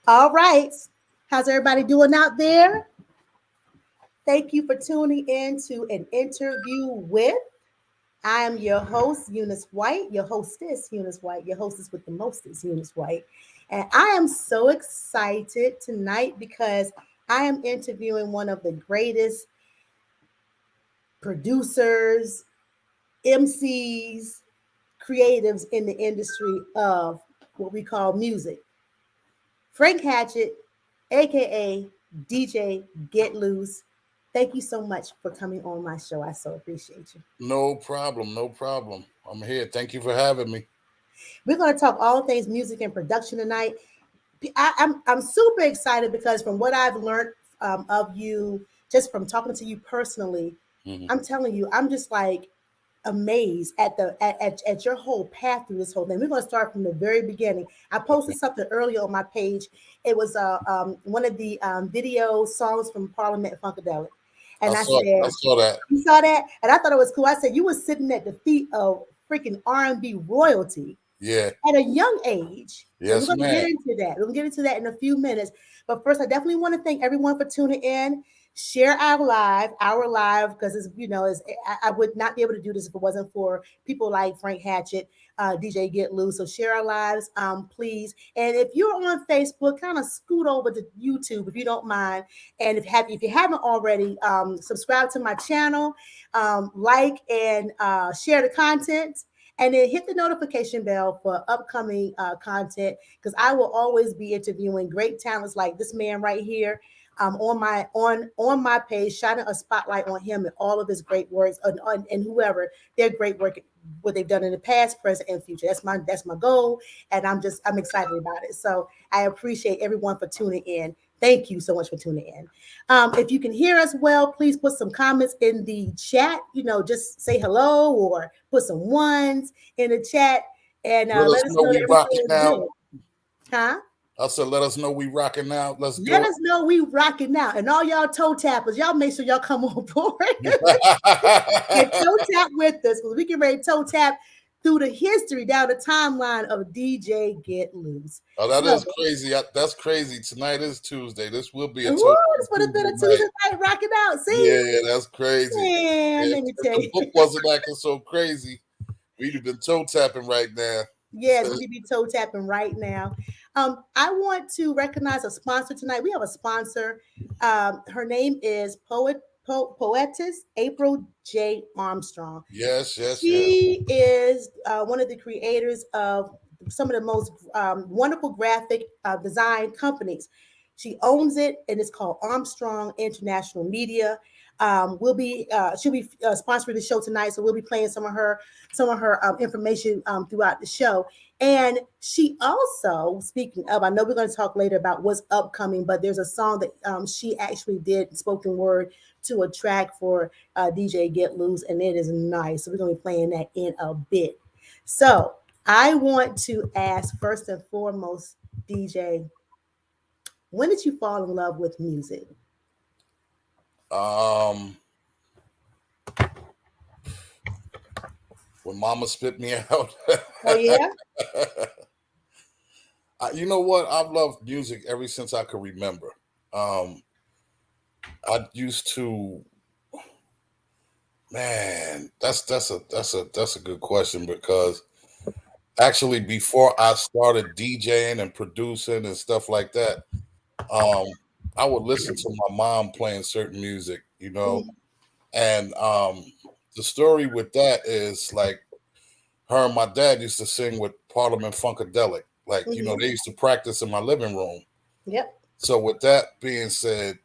All right. How's everybody doing out there? Thank you for tuning in to an interview with. I am your host, Eunice White, your hostess, Eunice White, your hostess with the mostest, Eunice White. And I am so excited tonight because I am interviewing one of the greatest producers, MCs, creatives in the industry of what we call music. Frank Hatchett, aka DJ Get Loose. Thank you so much for coming on my show. I so appreciate you. No problem, no problem. I'm here. Thank you for having me. We're going to talk all things music and production tonight. I'm super excited because from what I've learned of you, just from talking to you personally, hmm I'm telling you, I'm just like amazed at at your whole path through this whole thing. We're going to start from the very beginning. I posted Okay. something earlier on my page. It was one of the video songs from Parliament Funkadelic, I and I saw I said, saw that. "You saw that?" And I thought it was cool. I said, "You were sitting at the feet of freaking R&B royalty." Yeah. At a young age. And we're Yes, going to get man. into that. We're going to get into that in a few minutes. But first, I definitely want to thank everyone for tuning in. Share our live, because it's I would not be able to do this if it wasn't for people like Frank Hatchett, DJ Get Loose. So share our lives, please. And if you're on Facebook, kind of scoot over to YouTube if you don't mind. And if you haven't already, subscribe to my channel, like and share the content, and then hit the notification bell for upcoming content, because I will always be interviewing great talents like this man right here, on my page, shining a spotlight on him and all of his great works, and whoever their great work, what they've done in the past, present, and future. That's my goal, and I'm excited about it. So I appreciate everyone for tuning in. Thank you so much for tuning in. If you can hear us well, please put some comments in the chat. Just say hello or put some ones in the chat, and Let us let us know know that we everything rocking is out. good. Huh? I said, let us know we rocking out. Let's Let do us know we rocking now. And all y'all toe tappers, y'all make sure y'all come on board and it. toe tap with us, because we can ready to toe tap through the history, down the timeline of DJ Get Loose. Oh, that So, is crazy. That's crazy. Tonight is Tuesday. This will be a ooh, total this would have been Tuesday a night. Tuesday night rocking out. See? Yeah, that's crazy. Man, If, let me if tell the you. book wasn't acting so crazy, we'd have been toe tapping right now. Yes, we could be toe tapping right now. I want to recognize a sponsor tonight. We have a sponsor. Her name is Poetess April J. Armstrong. Yes, yes, yes. She is one of the creators of some of the most wonderful graphic design companies. She owns it, and it's called Armstrong International Media. She'll be sponsoring the show tonight, so we'll be playing some of her information throughout the show. And she also, speaking of, I know we're going to talk later about what's upcoming, but there's a song that she actually did spoken word to a track for DJ Get Loose, and it is nice. So we're going to be playing that in a bit. So I want to ask first and foremost, DJ, when did you fall in love with music? Um, when Mama spit me out. Oh yeah. You know what? I've loved music ever since I could remember. Um, I used to, man. That's a good question because actually before I started DJing and producing and stuff like that, um, I would listen to my mom playing certain music, Mhm. and the story with that is like her and my dad used to sing with Parliament Funkadelic. Like, Mhm. they used to practice in my living room. Yep. So with that being said,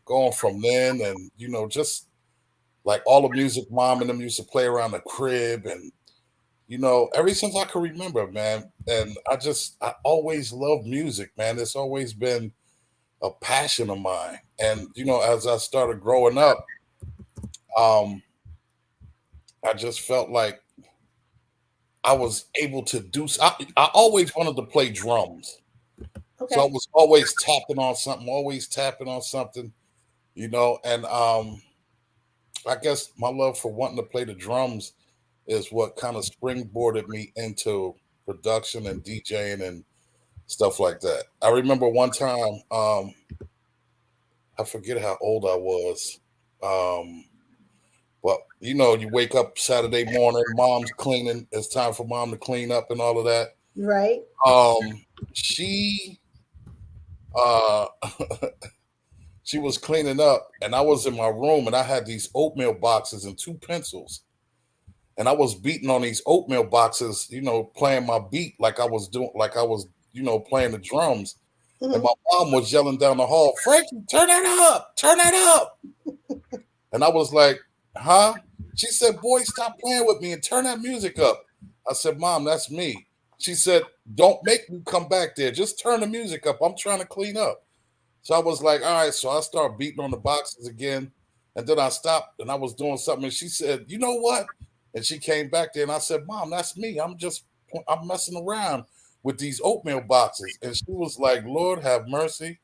going from then and, just like all the music mom and them used to play around the crib and, ever since I can remember, man. And I always loved music, man. It's always been a passion of mine. And, as I started growing up, um, I just felt like I was able to I always wanted to play drums. So I Okay. was always tapping on something, and I guess my love for wanting to play the drums is what kind of springboarded me into production and DJing and stuff like that. I remember one time, I forget how old I was. Um, but you wake up Saturday morning, mom's cleaning. It's time for mom to clean up and all of that. Right. She uh she was cleaning up, and I was in my room, and I had these oatmeal boxes and two pencils, and I was beating on these oatmeal boxes, playing my beat like I was doing, like I was, playing the drums. And Hmm. my mom was yelling down the hall, "Frankie, turn that up, turn that up." And I was like, "Huh?" She said, "Boy, stop playing with me and turn that music up." I said, "Mom, that's me." She said, "Don't make me come back there. Just turn the music up. I'm trying to clean up." So I was like, "All right." So I started beating on the boxes again. And then I stopped and I was doing something. And she said, "You know what?" And she came back there and I said, "Mom, that's me. I'm messing around with these oatmeal boxes." And she was like, "Lord have mercy.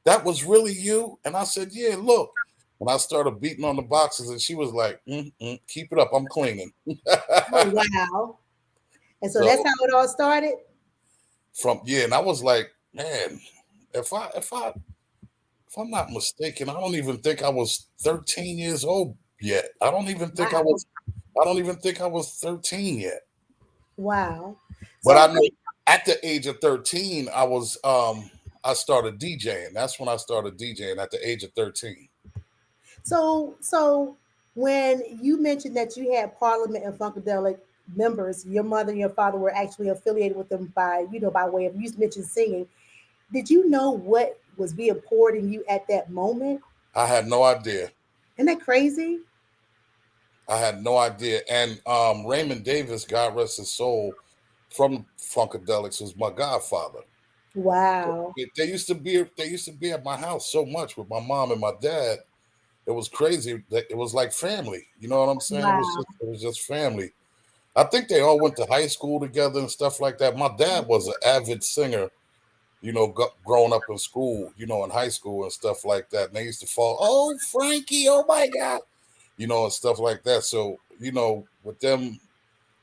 That was really you?" And I said, "Yeah, look." And I started beating on the boxes and she was like, "Keep it up. I'm cleaning." Oh wow. And so that's So how it all started. yeah, and I was like, man, if I'm not mistaken, I don't even think I was 13 years old yet. Wow. I don't even think I was 13 yet. Wow. But So I know at the age of 13, I started DJing. That's when I started DJing at the age of 13. so when you mentioned that you had Parliament and Funkadelic members, your mother and your father were actually affiliated with them by, by way of, you mentioned singing. Did you know what was being poured in you at that moment? I had no idea. Isn't that crazy? I had no idea. And Raymond Davis, God rest his soul, from Funkadelics, was my godfather. Wow. They used to be at my house so much with my mom and my dad. It was crazy. It was like family. You know what I'm saying? Wow. It was just family. I think they all went to high school together and stuff like that. My dad was an avid singer, growing up in school, in high school and stuff like that. And they used to fall, "Oh, Frankie, oh my God," and stuff like that. So, with them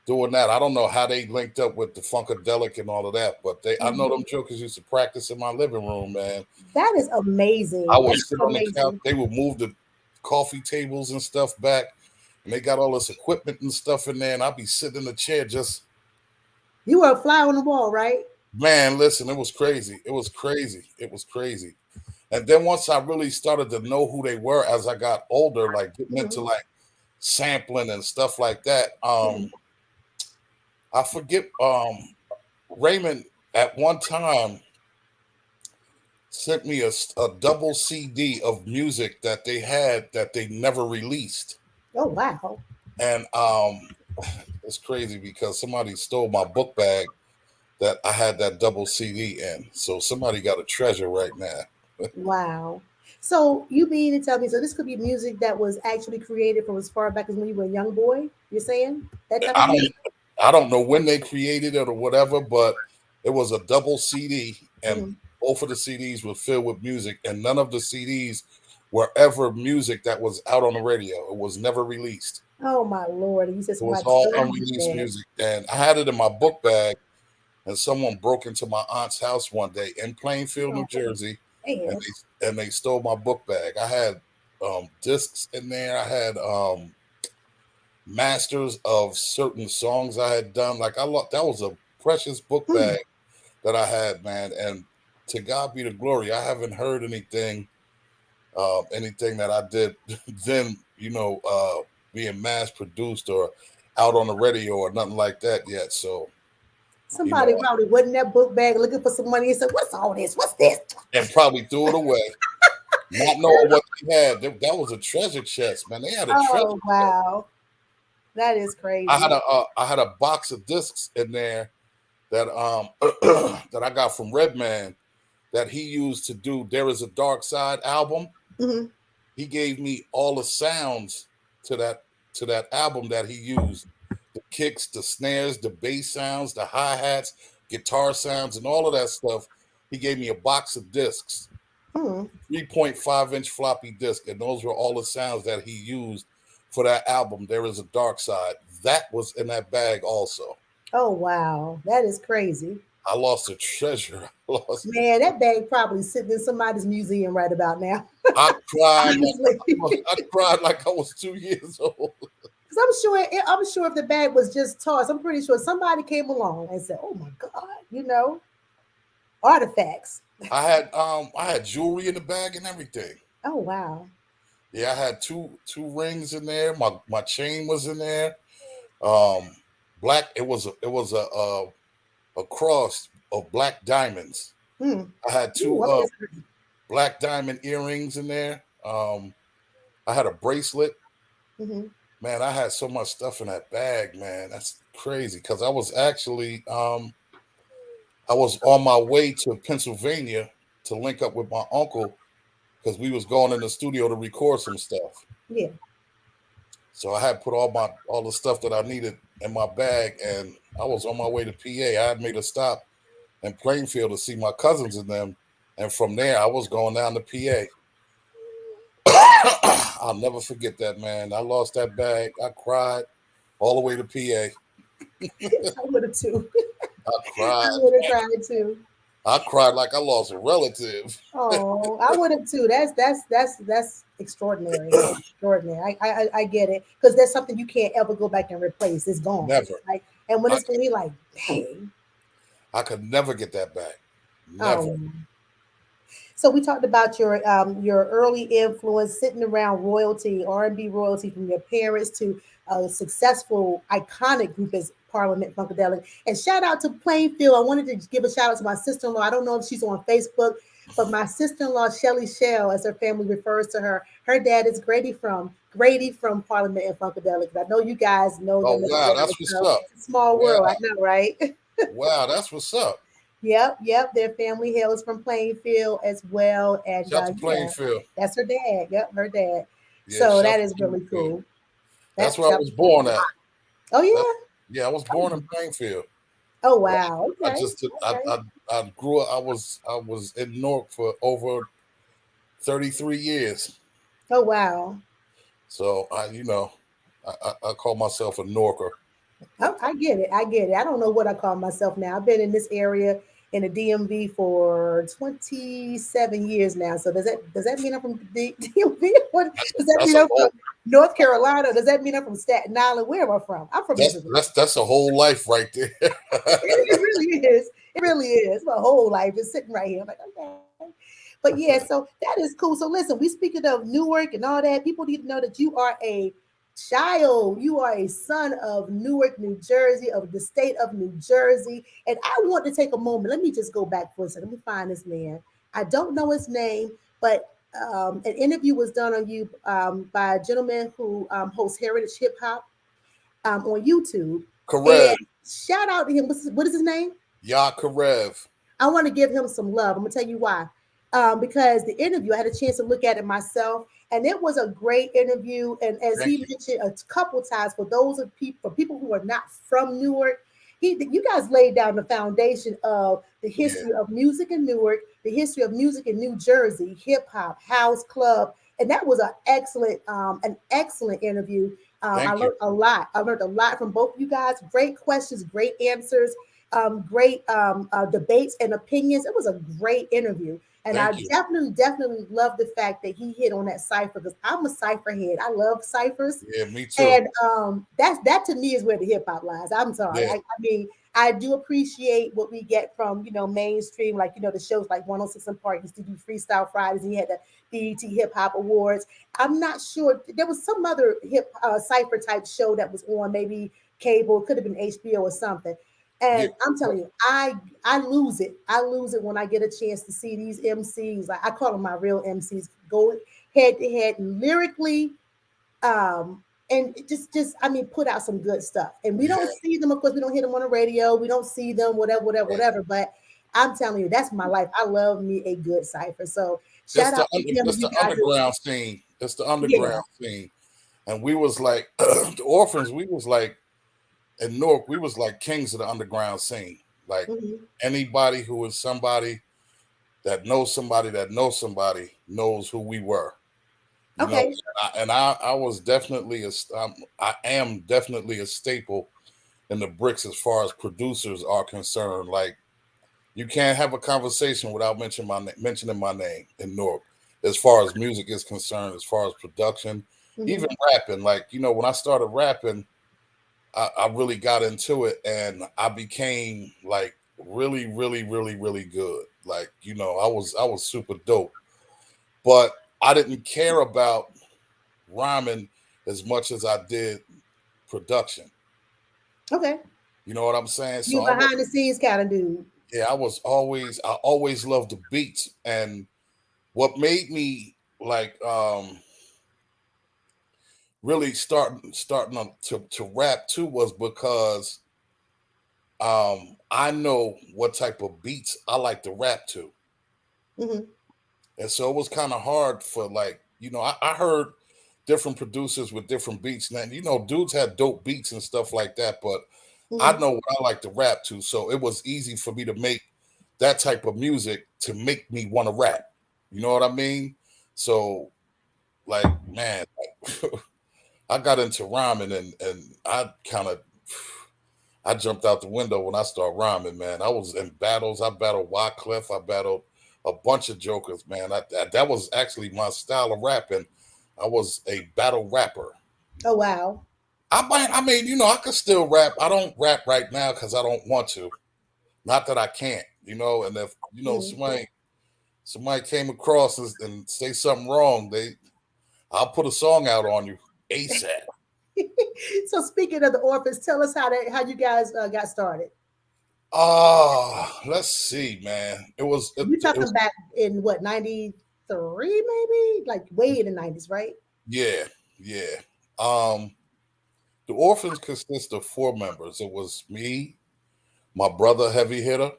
doing that, I don't know how they linked up with the Funkadelic and all of that, but I know them Mhm. jokers used to practice in my living room, man. That is I amazing. would That's sit on the couch. amazing. They would move the coffee tables and stuff back, and they got all this equipment and stuff in there, and I'd be sitting in the chair just, You were a fly on the wall, right? man, listen, it was crazy. It was crazy. It was crazy. And then once I really started to know who they were as I got older, like getting into Mhm. like sampling and stuff like that, Mhm. I forget, Raymond at one time sent me a double CD of music that they had that they never released. Oh wow. And it's crazy because somebody stole my book bag that I had that double CD in. So somebody got a treasure right now. Wow. So you mean to tell me, so this could be music that was actually created from as far back as when you were a young boy? You're saying that type of I music? don't I don't know when they created it or whatever, but it was a double CD, and Mhm. both of the CDs were filled with music, and none of the CDs were ever music that was out on the radio. It was never released. Oh my lord! And you said It was somebody all stole your unreleased bag. music, and I had it in my book bag. And someone broke into my aunt's house one day in Plainfield, New Oh Jersey, and man. they stole my book bag. I had discs in there. I had masters of certain songs I had done. Like that was a precious book Mm. bag that I had, man. And to God be the glory. I haven't heard anything that I did then, being mass produced or out on the radio or nothing like that yet. So, you Somebody know, probably went in that book bag looking for some money and said, "What's all this? What's this?" and probably threw it away, not knowing what they had. That was a treasure chest, man. They had a treasure Oh chest. wow, that is crazy. I had a box of discs in there that that I got from Redman that he used to do "There Is a Dark Side" album. Hmm. He gave me all the sounds to that album that he used: the kicks, the snares, the bass sounds, the hi hats, guitar sounds, and all of that stuff. He gave me a box of discs, Hmm. 3.5-inch floppy disk, and those were all the sounds that he used for that album. There Is a Dark Side. That was in that bag also. Oh wow, that is crazy. I lost a treasure. I lost. Man, that bag probably sitting in somebody's museum right about now. I cried like Honestly, I cried like I was 2 years old. because I'm sure if the bag was just tossed, I'm pretty sure somebody came along and said, "Oh my God," artifacts. I had jewelry in the bag and everything. Oh wow. Yeah, I had two rings in there. My chain was in there. Um, black. It was a cross of black diamonds. Hmm. I had Ooh, two I'm just black diamond earrings in there. I had a bracelet. hmm Man, I had so much stuff in that bag, man. That's crazy. Because I was on my way to Pennsylvania to link up with my uncle because we was going in the studio to record some stuff. yeah. So I had put all the stuff that I needed in my bag, and I was on my way to PA. I had made a stop in Plainfield to see my cousins and them, and from there I was going down to PA. I'll never forget that, man. I lost that bag. I cried all the way to PA. I would have too. I I cried. would have cried too. I cried like I lost a relative. Oh, I would have too. That's extraordinary. That's extraordinary. I get it because there's something you can't ever go back and replace. It's gone. Never. Like, and when I it's gonna be like, dang. I could never get that back. Never. Oh, so we talked about your early influence, sitting around royalty, R&B royalty, from your parents to a successful, iconic group as Parliament Funkadelic. And shout out to Plainfield. I wanted to give a shout out to my sister-in-law. I don't know if she's on Facebook, but my sister-in-law Shelly Shell, as her family refers to her, her dad is Grady from Parliament and Funkadelic. I know you guys know Oh them as wow, well. that's what's So up. it's a small Wow, world, I know, right? wow, that's what's up. Yep. Their family hails from Plainfield as well, and Shout to yeah, Plainfield. that's her dad. Yep, her dad. Yeah, So shout that to is really Plainfield. cool. That's That where I was tells me a born at. lot. Oh That's yeah. yeah, I was born in Plainfield. Oh But wow. I Okay. just Okay. I grew up. I was in Newark for over 33 years. Oh wow. So I call myself a Norker. Oh, I get it. I get it. I don't know what I call myself now. I've been in this area in the DMV for 27 years now. So does that mean I'm from the DMV? What does that That's mean? a I'm from whole North Carolina? Does that mean I'm from Staten Island? Where am I from? I'm from that's Mississippi. that's that's a whole life right there. It really is. It really is. My whole life just sitting right here. I'm like, okay. But yeah, so that is cool. So listen, we speaking of Newark and all that. People need to know that you are a child. You are a son of Newark, New Jersey, of the state of New Jersey. And I want to take a moment. Let me just go back for a second. Let me find this man. I don't know his name, but an interview was done on you by a gentleman who hosts Heritage Hip Hop on YouTube. Karev, And shout out to him. What is his name? Ya Karev. I want to give him some love. I'm gonna tell you why. Because the interview, I had a chance to look at it myself, and it was a great interview. And as Thank he you, mentioned a couple times, for people who are not from Newark, you guys laid down the foundation of the yeah, history of music in Newark, the history of music in New Jersey, hip hop, house club, and that was an excellent interview. I thank you. learned a lot. I learned a lot from both of you guys. Great questions, great answers, great debates and opinions. It was a great interview. And I Thank you. definitely love the fact that he hit on that cipher because I'm a cipher head. I love ciphers. Yeah, me too. And that to me is where the hip hop lies. I'm sorry. Yeah, I mean, I do appreciate what we get from mainstream, like the shows like 106 and Park used to do Freestyle Fridays. And he had the BET Hip Hop Awards. I'm not sure there was some other hip cipher type show that was on, maybe cable, could have been HBO or something. yeah. And I'm telling you, I lose it. I lose it when I get a chance to see these MCs. Like I call them my real MCs. Go head to head lyrically, and just I mean, put out some good stuff. And we don't Yeah, see them, of course. We don't hear them on the radio. We don't see them, right. whatever. But I'm telling you, that's my life. I love me a good cipher. So shout out to him. That's You the guys, underground scene. That's the yeah. underground scene. And we was like the orphans. We was like in Newark. We was like kings of the underground scene. Like Mhm. anybody who is somebody that knows somebody knows who we were. You know, Okay. and I was definitely I am definitely a staple in the bricks as far as producers are concerned. Like you can't have a conversation without mentioning my name in Newark. As far as music is concerned, as far as production, Hmm. even rapping. Like when I started rapping, I really got into it, and I became like really, really, really, really good. Like I was super dope, but I didn't care about rhyming as much as I did production. Okay. You know what I'm saying? So You I was behind the scenes kind of dude. yeah, I always loved the beats, and what made me like really starting to rap too was because I know what type of beats I like to rap to. Hmm. And so it was kind of hard for like, I heard different producers with different beats. And dudes had dope beats and stuff like that, but I Hmm. know what I like to rap to. So it was easy for me to make that type of music to make me want to rap. You know what I mean? So like, man, I got into rhyming, and I jumped out the window when I started rhyming, man. I was in battles. I battled Wyclef. I battled a bunch of jokers, man. That was actually my style of rapping. I was a battle rapper. Oh wow. I could still rap. I don't rap right now because I don't want to. Not that I can't, and if Hmm. somebody came across and say something wrong, I'll put a song out on you ASAP. So speaking of the orphans, tell us how you guys got started. Let's see, man. It was it, You it was talking back in what, 93 maybe? Like way in the 90s, right? yeah, yeah. Um, the orphans consist of four members. It was me, my brother Heavy Hitter,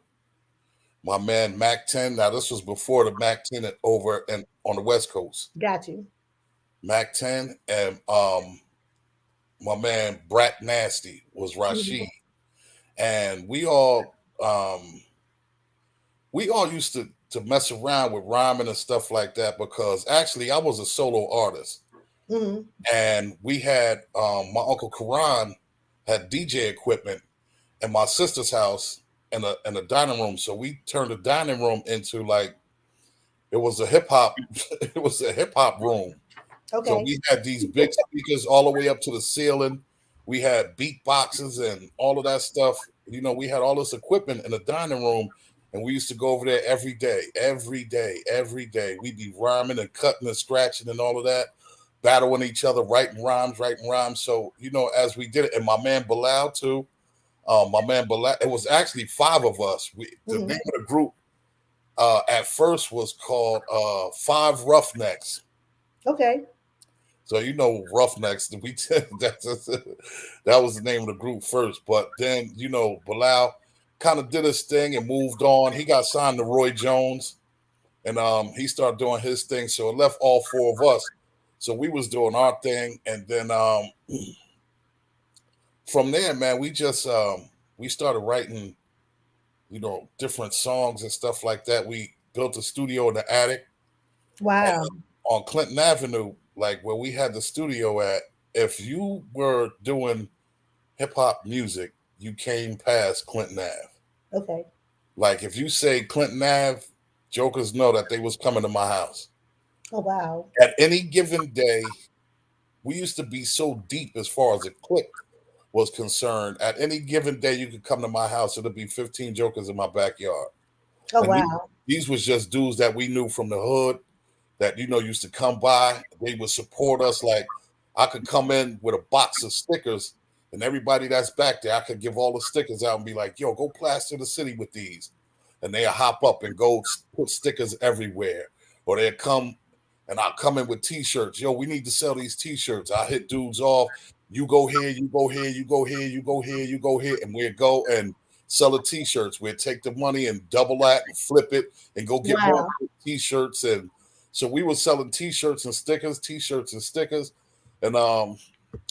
my man Mac 10. Now this was before the Mac 10 over and on the West Coast. Got you. Mac 10 and my man Brat Nasty was Hmm. Rashid. And we all used to mess around with rhyming and stuff like that because actually I was a solo artist. Hmm. And we had my uncle Karan had DJ equipment in my sister's house in a dining room. So we turned the dining room into like it was a hip hop it was a hip hop room. So Okay. we had these big speakers all the way up to the ceiling. We had beat boxes and all of that stuff. We had all this equipment in the dining room, and we used to go over there every day, every day, every day. We'd be rhyming and cutting and scratching and all of that, battling each other, writing rhymes, writing rhymes. So, as we did it, and my man Bilal too. My man Bilal, it was actually five of us. The Hmm. name of the group at first was called Five Roughnecks. Okay. So Roughnecks. That was the name of the group first, but then Bilal kind of did his thing and moved on. He got signed to Roy Jones, and he started doing his thing. So it left all four of us. So we was doing our thing, and then from there, man, we started writing different songs and stuff like that. We built a studio in the attic Wow. on Clinton Avenue, like where we had the studio at. If you were doing hip hop music, you came past Clinton Ave. Okay. Like if you say Clinton Ave, jokers know that they was coming to my house. Oh wow. At any given day, we used to be so deep as far as a clique was concerned. At any given day, you could come to my house. It'll be 15 jokers in my backyard. Oh And wow. these was just dudes that we knew from the hood that used to come by. They would support us. Like I could come in with a box of stickers, and everybody that's back there, I could give all the stickers out and be like, "Yo, go plaster the city with these," and they hop up and go put stickers everywhere, or they come and I come in with T-shirts. Yo, we need to sell these T-shirts. I hit dudes off. You go here, you go here, you go here, you go here, you go here, and we'd go and sell the T-shirts. We'd take the money and double that and flip it and go get more Wow. T-shirts. And so we were selling T-shirts and stickers, T-shirts and stickers. And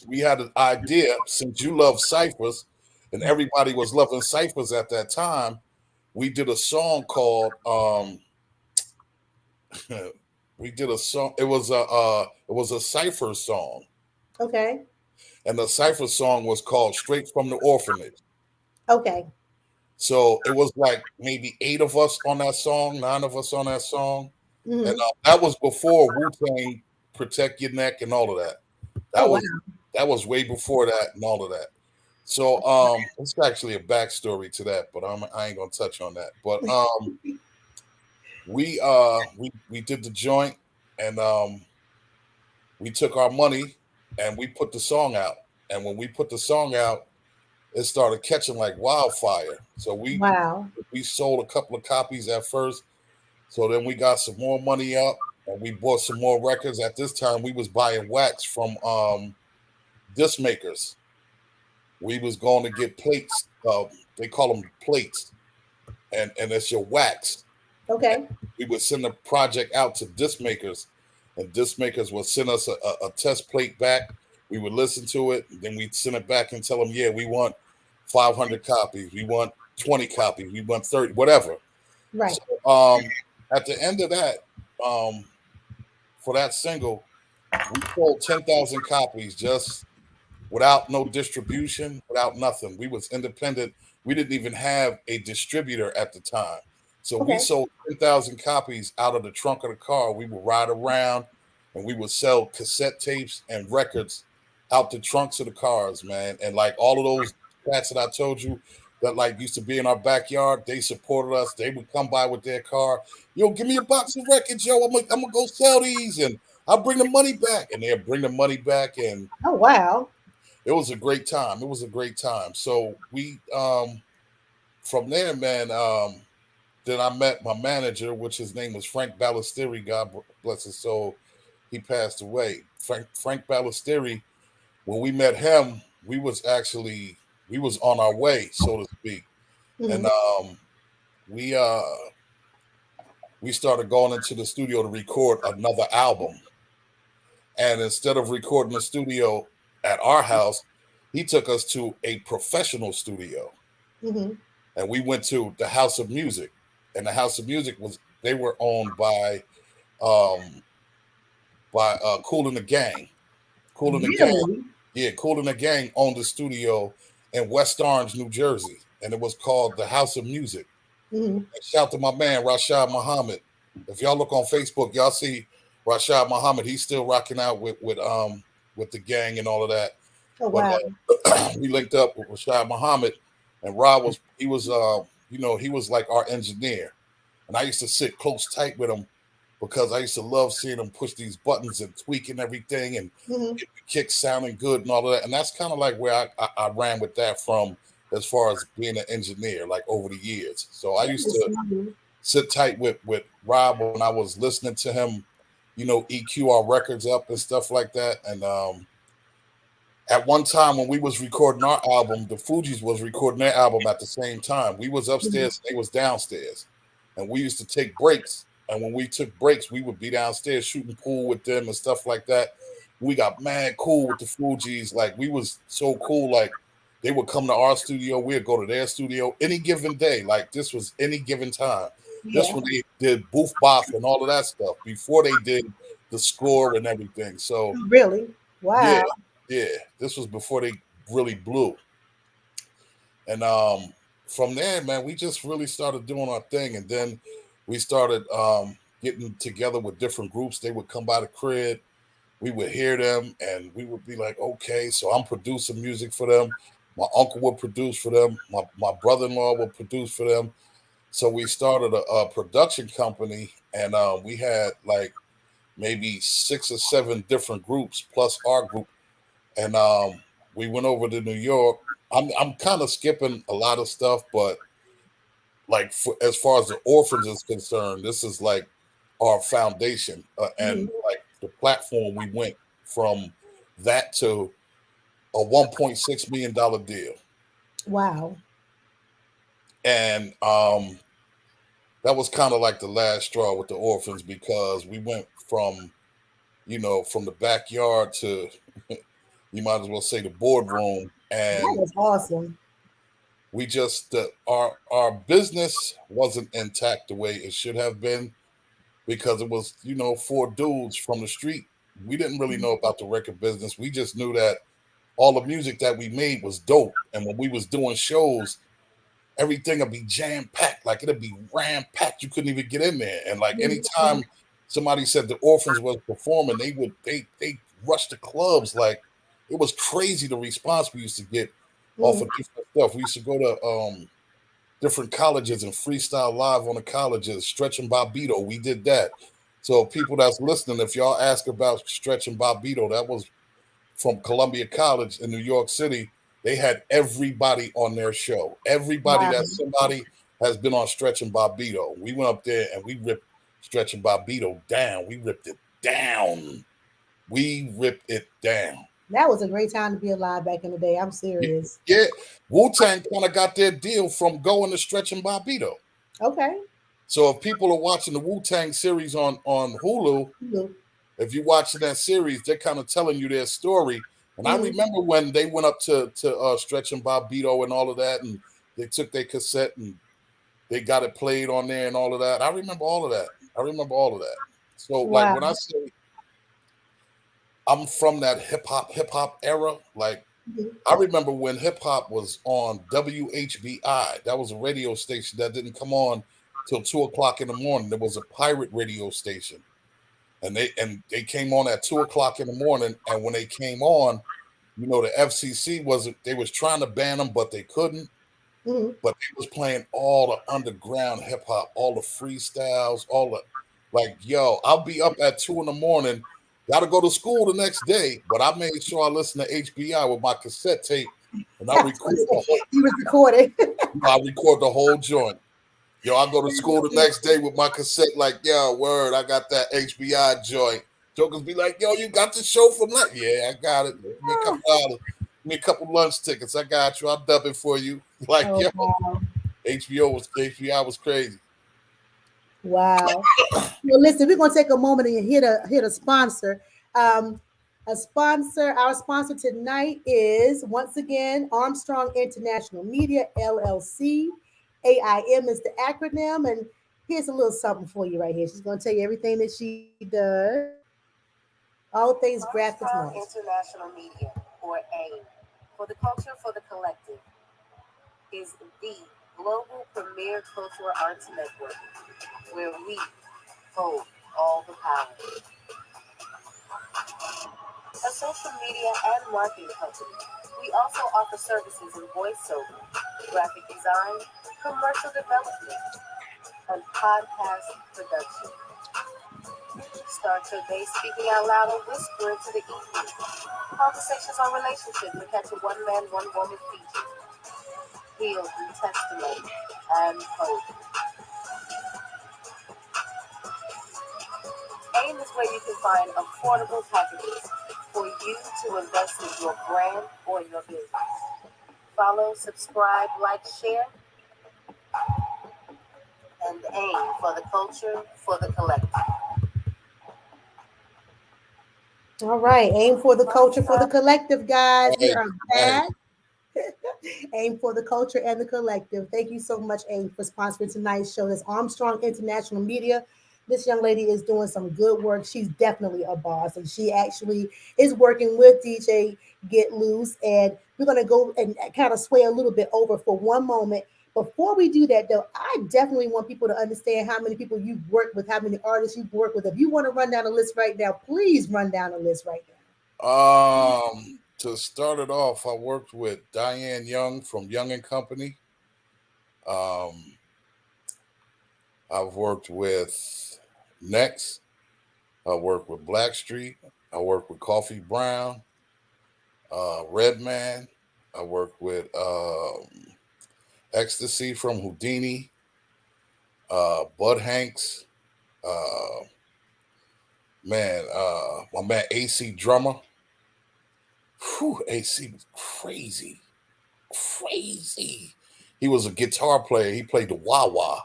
we had an idea, since you love ciphers and everybody was loving ciphers at that time, we did a song called we did a song. It was a cipher song, Okay. and the cipher song was called "Straight from the Orphanage." Okay. So it was like maybe 8 of us on that song, 9 of us on that song, and Hmm. that was before Wu Tang "Protect Your Neck" and all of that. Oh That wow. was that was way before that and all of that. So it's actually a backstory to that, but I ain't gonna touch on that. But we did the joint, and we took our money and we put the song out. And when we put the song out, it started catching like wildfire. So Wow. we sold a couple of copies at first. So then we got some more money up and we bought some more records. At this time, we was buying wax from disc makers. We was going to get plates. They call them plates, and it's your wax. Okay. We would send a project out to disc makers, and disc makers would send us a test plate back. We would listen to it, and then we'd send it back and tell them, yeah, we want 500 copies, we want 20 copies, we want 30, whatever. Right. So at the end of that, um, for that single, we sold 10,000 copies just without no distribution, without nothing. We was independent. We didn't even have a distributor at the time. So we Okay. sold 10,000 copies out of the trunk of the car. We would ride around and we would sell cassette tapes and records out the trunks of the cars, man. And like all of those cats that I told you that like used to be in our backyard, they supported us. They would come by with their car. Yo, give me a box of records, yo. I'm gonna go sell these and I'll bring the money back. And they'll bring the money back, and Oh wow. it was a great time. It was a great time. So we from there, man, then I met my manager, which his name was Frank Ballesteri. God bless his soul. He passed away. Frank Ballesteri, when we met him, we was on our way, so to speak. And Hmm. we uh we started going into the studio to record another album. And instead of recording the studio at our house, he took us to a professional studio. Hmm. And we went to the House of Music. And the House of Music was they were owned um by Cool and the Gang. Cool and the Gang, Really? yeah, Cool and the Gang owned the studio in West Orange, New Jersey, and it was called the House of Music. Hmm. And shout to my man Rashad Muhammad. If y'all look on Facebook, y'all see Rashad Muhammad. He's still rocking out with the gang and all of that. Oh But wow. we linked up with Rashad Muhammad, and Rob was he was he was like our engineer, and I used to sit close tight with him because I used to love seeing him push these buttons and tweaking everything and Hmm. get the kicks sounding good and all of that. And that's kind of like where I ran with that from as far as being an engineer, like over the years. So I used to sit tight with Rob when I was listening to him, EQ our records up and stuff like that. And at one time when we was recording our album, the Fugees was recording their album at the same time. We was Hmm. upstairs, they was downstairs, and we used to take breaks. And when we took breaks, we would be downstairs shooting pool with them and stuff like that. We got mad cool with the Fugees. Like we was so cool. Like they would come to our studio, we'd go to their studio any given day. Like this was any given time. This Yeah. when they did Booth Boff and all of that stuff before they did the score and everything. So Really? yeah, Wow. yeah. This was before they really blew. And from there, man, we just really started doing our thing. And then we started getting together with different groups. They would come by the crib. We would hear them and we would be like, okay, so I'm producing music for them. My uncle would produce for them. My brother-in-law would produce for them. So we started a production company, and we had like maybe 6 or 7 different groups plus our group, and we went over to New York. I'm kind of skipping a lot of stuff, but like as far as the orphans is concerned, this is like our foundation, and Mhm. like the platform we went from that to a $1.6 million deal, Wow. and that was kind of like the last straw with the orphans because we went from from the backyard to you might as well say the boardroom, That and is awesome. we just our business wasn't intact the way it should have been because it was 4 dudes from the street. We didn't really know about the record business. We just knew that all the music that we made was dope, and when we was doing shows, everything would be jam packed, like it'd be ram packed. You couldn't even get in there. And like Mhm. anytime somebody said the orphans was performing, they rushed the clubs. Like it was crazy the response we used to get off Mhm. of different stuff. We used to go to different colleges and freestyle live on the colleges, stretching Bobito. We did that. So people that's listening, if y'all ask about stretching Bobito, that was from Columbia College in New York City. They had everybody on their show. Everybody Wow. that somebody has been on Stretching Bobito. We went up there and we ripped Stretching Bobito down. We ripped it down. We ripped it down. That was a great time to be alive back in the day. I'm serious. Yeah, Wu Tang kind of got their deal from going to Stretching Bobito. Okay. So if people are watching the Wu Tang series on Hulu, if you're watching that series, they're kind of telling you their story. And I Mm-hmm. remember when they went up to Stretch and Bobito and all of that, and they took their cassette and they got it played on there and all of that. I remember all of that. I remember all of that. So like Wow. when I say I'm from that hip hop era, like Mhm. I remember when hip hop was on WHBI. That was a radio station that didn't come on till 2 o'clock in the morning. There was a pirate radio station and they came on at 2 o'clock in the morning. And when they came on, the FCC wasn't. They was trying to ban them, but they couldn't. Mhm. But they was playing all the underground hip hop, all the freestyles, all the like. Yo, I'll be up at 2 in the morning. Got to go to school the next day, but I made sure I listened to HBI with my cassette tape, and I I was record gonna the say whole. you was recording. I record the whole joint. Yo, I go to school the next day with my cassette, like, yo, word, I got that HBI joint. Jokers be like, yo, you got the show from that? Yeah, I got it. Give me a couple dollars. Give me a couple lunch tickets. I got you. I'll dub it for you. Like, Oh yo, wow. HBI was crazy. Wow. Well, listen, we're gonna take a moment and hit a sponsor. Um, a sponsor. Our sponsor tonight is once again Armstrong International Media LLC. AIM is the acronym, and here's a little something for you right here. She's gonna tell you everything that she does. All things graphics. Armstrong International Media, or AIM, for the culture for the collective, is the global premier cultural arts network where we hold all the power. A social media and marketing company, we also offer services in voiceover, graphic design, commercial development, and podcast production. Start your day speaking out loud and whisper into the ether. Conversations on relationships and catch a one-man, one-woman feature. Heal through testimony and hope. AIM is where you can find affordable packages for you to invest in your brand or your business. Follow, subscribe, like, share, and AIM for the culture, for the collective. All right, aim for the culture for the collective, guys. We Right, are right. back. AIM for the culture and the collective. Thank you so much, AIM, for sponsoring tonight's show. This Armstrong International Media. This young lady is doing some good work. She's definitely a boss, and she actually is working with DJ Get Loose. And we're going to go and kind of sway a little bit over for one moment. Before we do that, though, I definitely want people to understand how many people you've worked with, how many artists you've worked with. If you want to run down a list right now, please run down a list right now. To start it off, I worked with Diane Young from Young and Company. Um, I've worked with Next. I worked with Blackstreet. I worked with Coffee Brown, Redman. I worked with Ecstasy from Houdini, Bud Hanks, uh, my man AC Drummer. Whew, AC was crazy, crazy. He was a guitar player. He played the wah wah,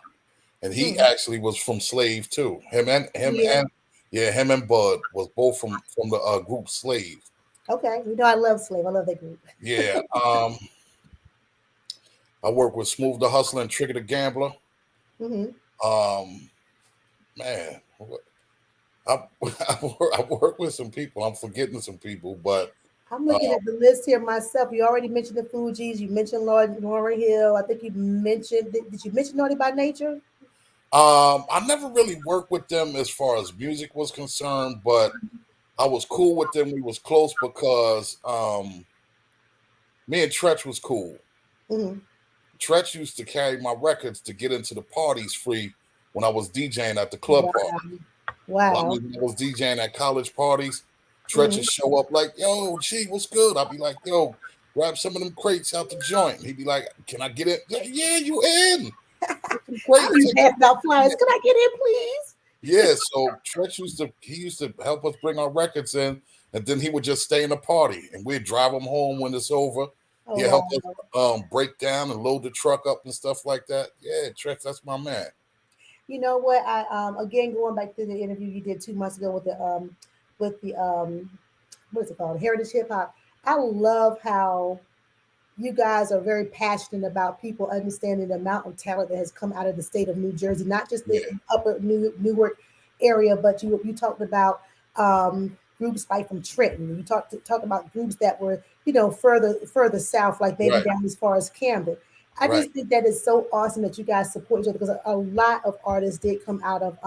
and he Hmm. actually was from Slave too. Him Yeah. and yeah, him and Bud was both from the group Slave. Okay. You know I love Slave. I love that group. Yeah. I work with Smooth the Hustler and Trigger the Gambler. Hmm. Um, man, I, I work with some people. I'm forgetting some people, but I'm looking at the list here myself. You already mentioned the Fugees. You mentioned Lauryn Hill. I think you mentioned. Did you mention Naughty by Nature? I never really worked with them as far as music was concerned, but I was cool with them. We was close because me and Tretch was cool. Mm-hmm. Tretch used to carry my records to get into the parties free when I was DJing at the club Wow. party. I Wow. mean, when I was DJing at college parties, Tretch would Mm-hmm. show up like, yo, gee, what's good? I'd be like, yo, grab some of them crates out the joint. He'd be like, can I get it? Yeah, you in. Get some I crates. be passing out flyers. Can I get in, please? Yeah, so Tretch used to help us bring our records in, and then he would just stay in the party, and we'd drive him home when it's over. Oh He'd help wow. us break down and load the truck up and stuff like that. Yeah, Tretch, that's my man. You know what? I again going back to the interview you did 2 months ago with the what is it called? Heritage Hip Hop. I love how you guys are very passionate about people understanding the amount of talent that has come out of the state of New Jersey, not just the Yeah, upper Newark area, but you talked about groups like from Trenton. You talk about groups that were further south, like maybe right, down as far as Camden. I right. just think that is so awesome that you guys support each other because a lot of artists did come out of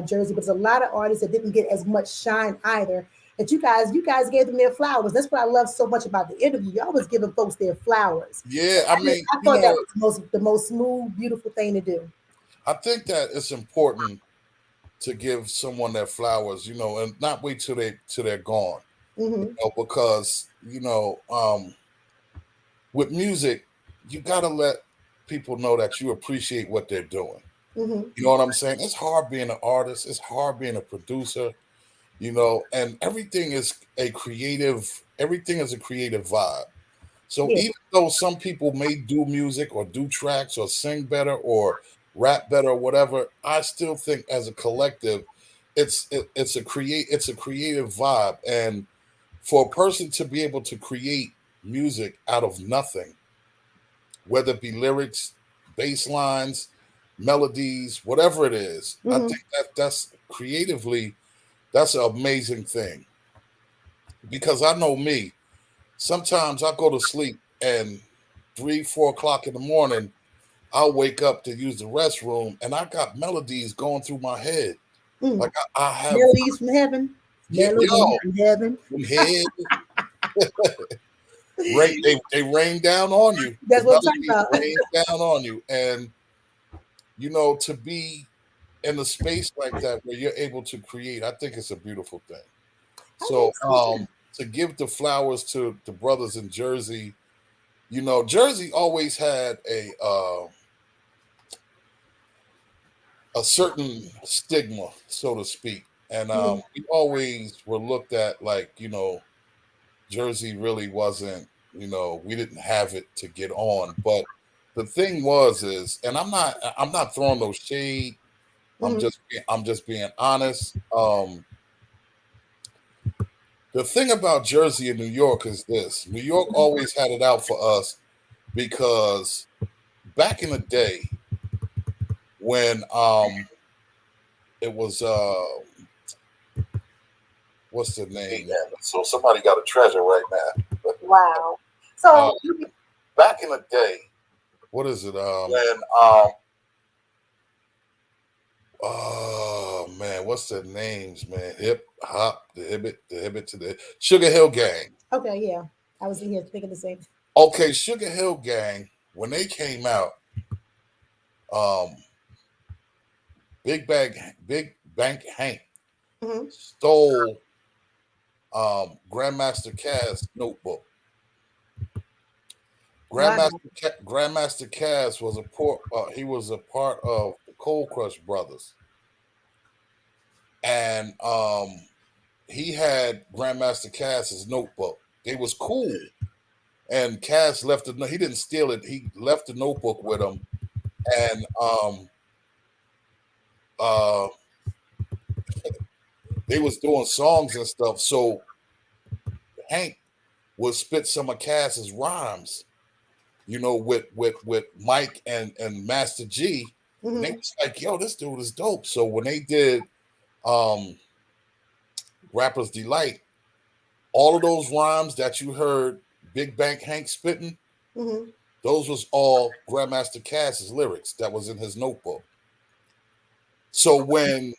Jersey, but there's a lot of artists that didn't get as much shine either that you guys gave them their flowers. That's what I love so much about the interview. Y'all was giving folks their flowers. Yeah, I mean, I thought that was the most smooth, beautiful thing to do. I think that it's important to give someone their flowers, and not wait till they're gone, Hmm. because with music, you gotta let people know that you appreciate what they're doing. Hmm. You know what I'm saying? It's hard being an artist. It's hard being a producer. And everything is a creative vibe. So Yeah. even though some people may do music or do tracks or sing better or rap better or whatever, I still think as a collective, it's a creative vibe. And for a person to be able to create music out of nothing, whether it be lyrics, bass lines, melodies, whatever it is, I Hmm. think that's creatively that's an amazing thing. Because I know me, sometimes I go to sleep and 3, 4 o'clock in the morning, I'll wake up to use the restroom and I got melodies going through my head. Mm. Like I have, Melodies from heaven. Melodies yo, from heaven. from head, they rain down on you. The That's what I'm talking melodies about. rain down on you. And, to be in a space like that where you're able to create, I think it's a beautiful thing. I So think so too. to give the flowers to the brothers in Jersey, Jersey always had a certain stigma, so to speak, and Mhm. we always were looked at like Jersey really wasn't, we didn't have it to get on. But the thing is, and I'm not throwing no shade. Mhm. I'm just being honest. The thing about Jersey and New York is this: New York always had it out for us because back in the day when it was what's the name? So somebody got a treasure right now. Wow. uh, So back in the day, what is it? When oh man, what's the names, man? Hip hop, the Hibbit to the Sugar Hill Gang. okay, yeah, I was in here thinking the same. Okay, Sugar Hill Gang, when they came out, um, Big Bank Hank Hmm. stole Grandmaster Caz notebook. Wow. Grandmaster Caz was he was a part of the Cold Crush Brothers, and he had Grandmaster Caz's notebook. They was cool, and Caz left it. He didn't steal it. He left the notebook with him, and uh, they was doing songs and stuff. So Hank would spit some of Caz's rhymes, with Mike and Master G, and they Hmm. was like, "Yo, this dude is dope." So when they did um, Rapper's Delight, all of those rhymes that you heard Big Bank Hank spitting, Mm-hmm. those was all Grandmaster Caz's lyrics that was in his notebook. So when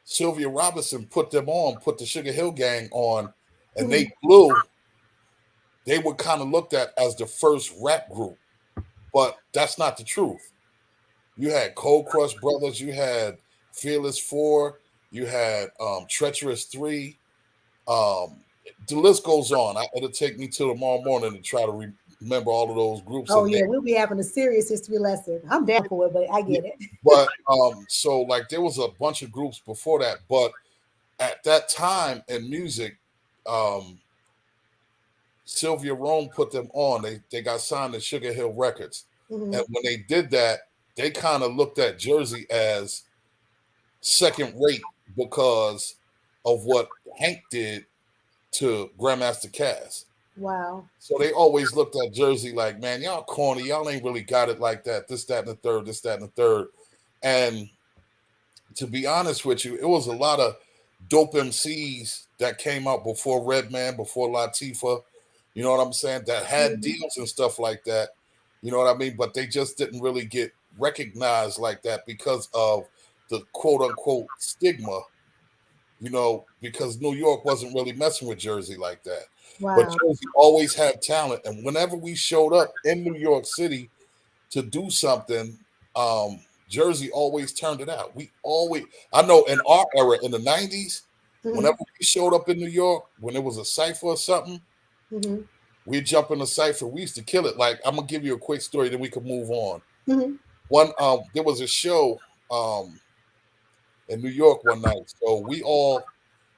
Sylvia Robinson put the Sugar Hill Gang on, and they blew, they were kind of looked at as the first rap group. But that's not the truth. You had Cold Crush Brothers, you had Fearless Four, you had Treacherous Three. Um, the list goes on. It'll take me till tomorrow morning to try to remember all of those groups Oh and yeah, names. we'll be having a serious history lesson. I'm down for it, but I Yeah, get it. but so like there was a bunch of groups before that, but at that time in music, um, Sylvia Rome put them on. They got signed to Sugar Hill Records, Mm-hmm. and when they did that, they kind of looked at Jersey as second rate because of what Hank did to Grandmaster Caz. Wow. So they always looked at Jersey like, man, y'all corny, y'all ain't really got it like that. This, that, and the third, this, that, and the third. And to be honest with you, it was a lot of dope MCs that came out before Redman, before Latifah, you know what I'm saying, that had Mm-hmm. deals and stuff like that. You know what I mean? But they just didn't really get recognized like that because of the quote unquote stigma, because New York wasn't really messing with Jersey like that. But Wow. Jersey always had talent. And whenever we showed up in New York City to do something, Jersey always turned it out. I know in our era in the 90s, Mm-hmm. whenever we showed up in New York, when it was a cipher or something, Mm-hmm. we'd jump in the cipher. We used to kill it. Like, I'm gonna give you a quick story, then we can move on. Mm-hmm. There was a show in New York one night. So we all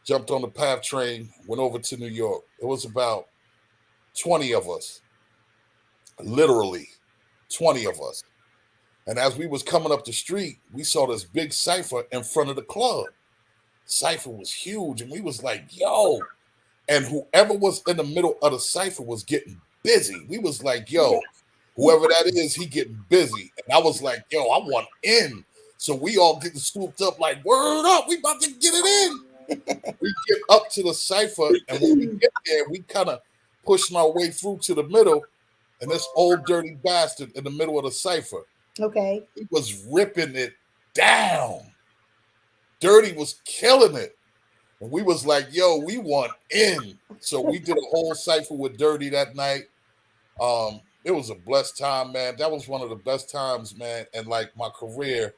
jumped on the PATH train, went over to New York. It was about 20 of us, literally 20 of us. And as we was coming up the street, we saw this big cipher in front of the club. Cipher was huge, and we was like, yo. And whoever was in the middle of the cipher was getting busy. We was like, yo, whoever that is, he getting busy. And I was like, yo, I want in. So we all getting swooped up like, word up, we about to get it in. We get up to the cipher, and when we get there, we kind of pushing our way through to the middle, and this old dirty bastard in the middle of the cipher, Okay. he was ripping it down. Dirty was killing it. And we was like, yo, we want in. So we did a whole cipher with Dirty that night. It was a blessed time, man. That was one of the best times, man, and like my career,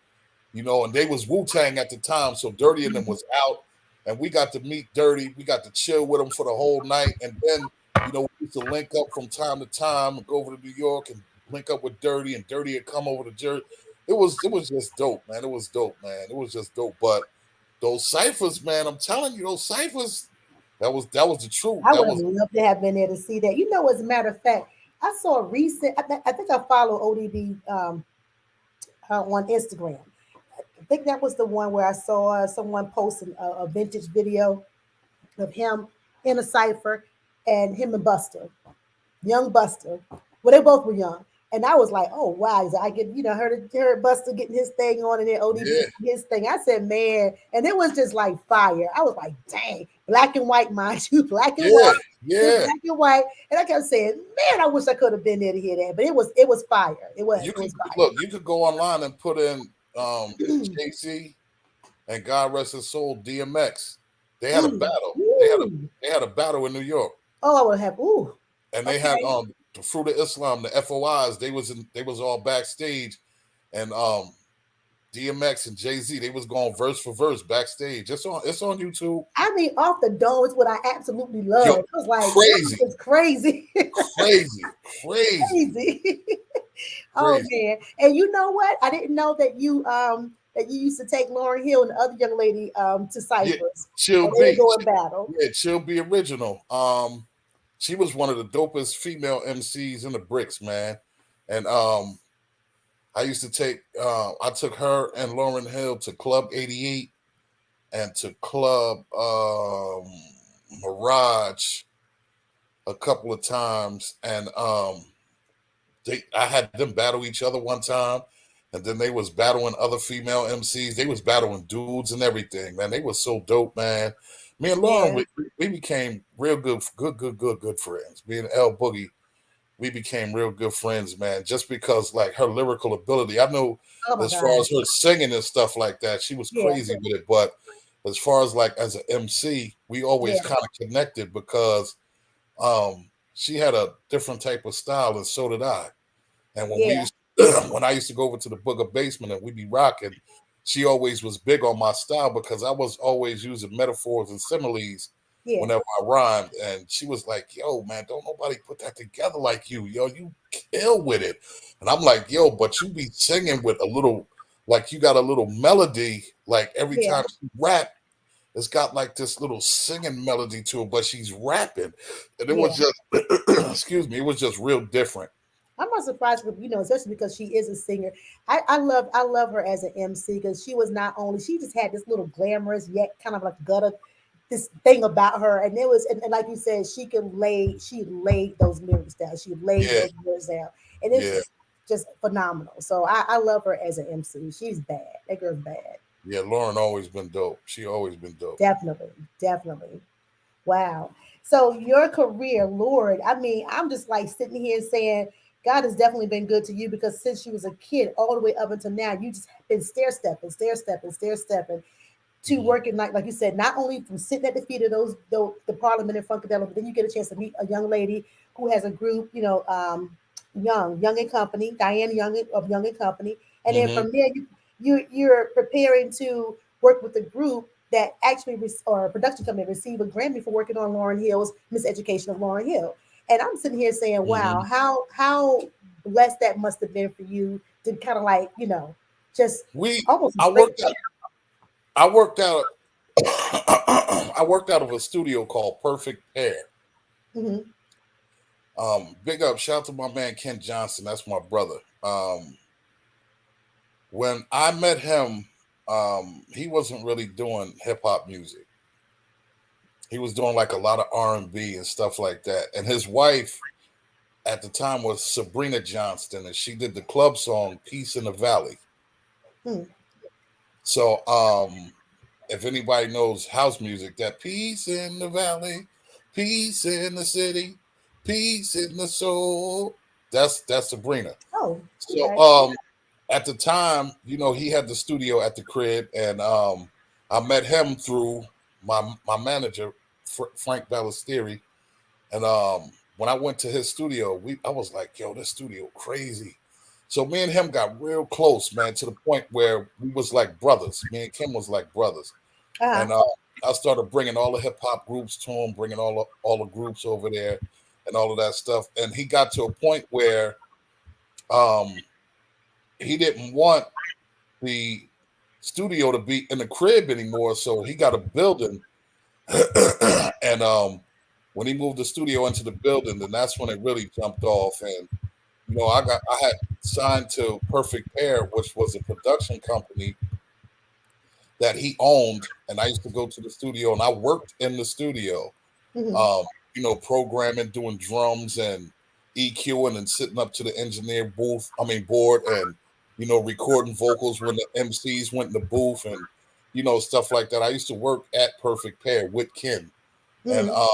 and they was Wu-Tang at the time. So Dirty and them was out. And we got to meet Dirty. We got to chill with him for the whole night. And then, we used to link up from time to time and go over to New York and link up with Dirty, and Dirty would come over to Jersey. It was just dope, man. It was dope, man. It was just dope. But those ciphers, man, I'm telling you, those ciphers, that was the truth. I That would have was loved to have been there to see that. As a matter of fact, I saw a recent. I think I follow ODB on Instagram. I think that was the one where I saw someone posting a vintage video of him in a cipher and him and Buster, young Buster. Well, they both were young. And I was like, oh wow, I get, heard Buster getting his thing on and then ODB yeah, his thing. I said, man, and it was just like fire. I was like, dang, black and white, mind you, black and yeah, white, yeah. black and white. And I kept saying, man, I wish I could have been there to hear that. But it was fire. It was You it could was fire. look, you could go online and put in Jay-Z and God rest his soul, DMX. They had a Mm, battle. ooh. They had a battle in New York. Oh, I would have. Ooh, And they had okay. the Fruit of Islam, the FOIs, they was all backstage, and DMX and Jay-Z, they was going verse for verse backstage. It's on YouTube. I mean, off the dome is what I absolutely Yo, love. I was like, crazy, this is crazy. crazy, crazy, Crazy. Oh crazy. man. And you know what? I didn't know that you used to take Lauren Hill and the other young lady to Yeah, ciphers. Chill And they would B. go in battle. Yeah, Chill B original. She was one of the dopest female MCs in the bricks, man. And I took her and Lauren Hill to Club 88 and to Club Mirage a couple of times, and I had them battle each other one time, and then they was battling other female MCs. They was battling dudes and everything, man. They was so dope, man. Me and Lauren, Yeah. we became real good friends. Me and L Boogie, we became real good friends, man. Just because like her lyrical ability, I know Oh my as far God. as her singing and stuff like that, she was Yeah. crazy with it. But as far as like as an MC, we always Yeah. kind of connected because she had a different type of style, and so did I. And when we Yeah. used when I used to go over to the Booger basement and we'd be rocking, she always was big on my style because I was always using metaphors and similes Yeah. whenever I rhymed. And she was like, "Yo, man, don't nobody put that together like you. Yo, you kill with it." And I'm like, "Yo, but you be singing with a little, like you got a little melody. Like every Yeah. time you rap, it's got like this little singing melody to it, but she's rapping." And it was Yeah. just, excuse me, it was just real different. I'm not surprised, with, especially because she is a singer. I love her as an MC because she was not only she just had this little glamorous yet kind of like gutter this thing about her, and it was and like you said, she laid those lyrics down, she laid Yeah, those words down, and it's yeah. just phenomenal. So I love her as an MC. She's bad. That girl's bad. Yeah, Lauren always been dope. She always been dope. Definitely, definitely. Wow. So your career, Lord, I mean, I'm just like sitting here saying, God has definitely been good to you because since you was a kid all the way up until now, you just been stair stepping to Hmm. working like you said, not only from sitting at the feet of those the Parliament and Funkadelic, but then you get a chance to meet a young lady who has a group, Young and Company, Diane Young of Young and Company, and then Hmm. from there you're preparing to work with a group that actually or a production company receive a Grammy for working on Lauryn Hill's Miss Education of Lauryn Hill. And I'm sitting here saying, wow, Hmm. how blessed that must have been for you to kind of like, just We, almost I break worked out, I worked out, I worked out of a studio called Perfect Pair. hmm Big up, shout out to my man Ken Johnson. That's my brother. When I met him, he wasn't really doing hip hop music. He was doing like a lot of R&B and stuff like that. And his wife at the time was Sabrina Johnston, and she did the club song "Peace in the Valley." hmm So, if anybody knows house music, that peace in the valley, peace in the city, peace in the soul. That's Sabrina. Oh, So, okay. at the time, he had the studio at the crib, and I met him through my manager, Frank Ballestieri. And when I went to his studio, I was like, "Yo, this studio crazy." So me and him got real close, man, to the point where we was like brothers. Me and Kim was like brothers, Uh-huh. and I started bringing all the hip hop groups to him, bringing all the groups over there, and all of that stuff. And he got to a point where um, he didn't want the studio to be in the crib anymore, so he got a building. And when he moved the studio into the building, then that's when it really jumped off. And I had signed to Perfect Pair, which was a production company that he owned, and I used to go to the studio and I worked in the studio, hmm um, programming, doing drums and EQing and sitting up to the engineer board, and recording vocals when the MCs went in the booth, and stuff like that. I used to work at Perfect Pair with Ken, and hmm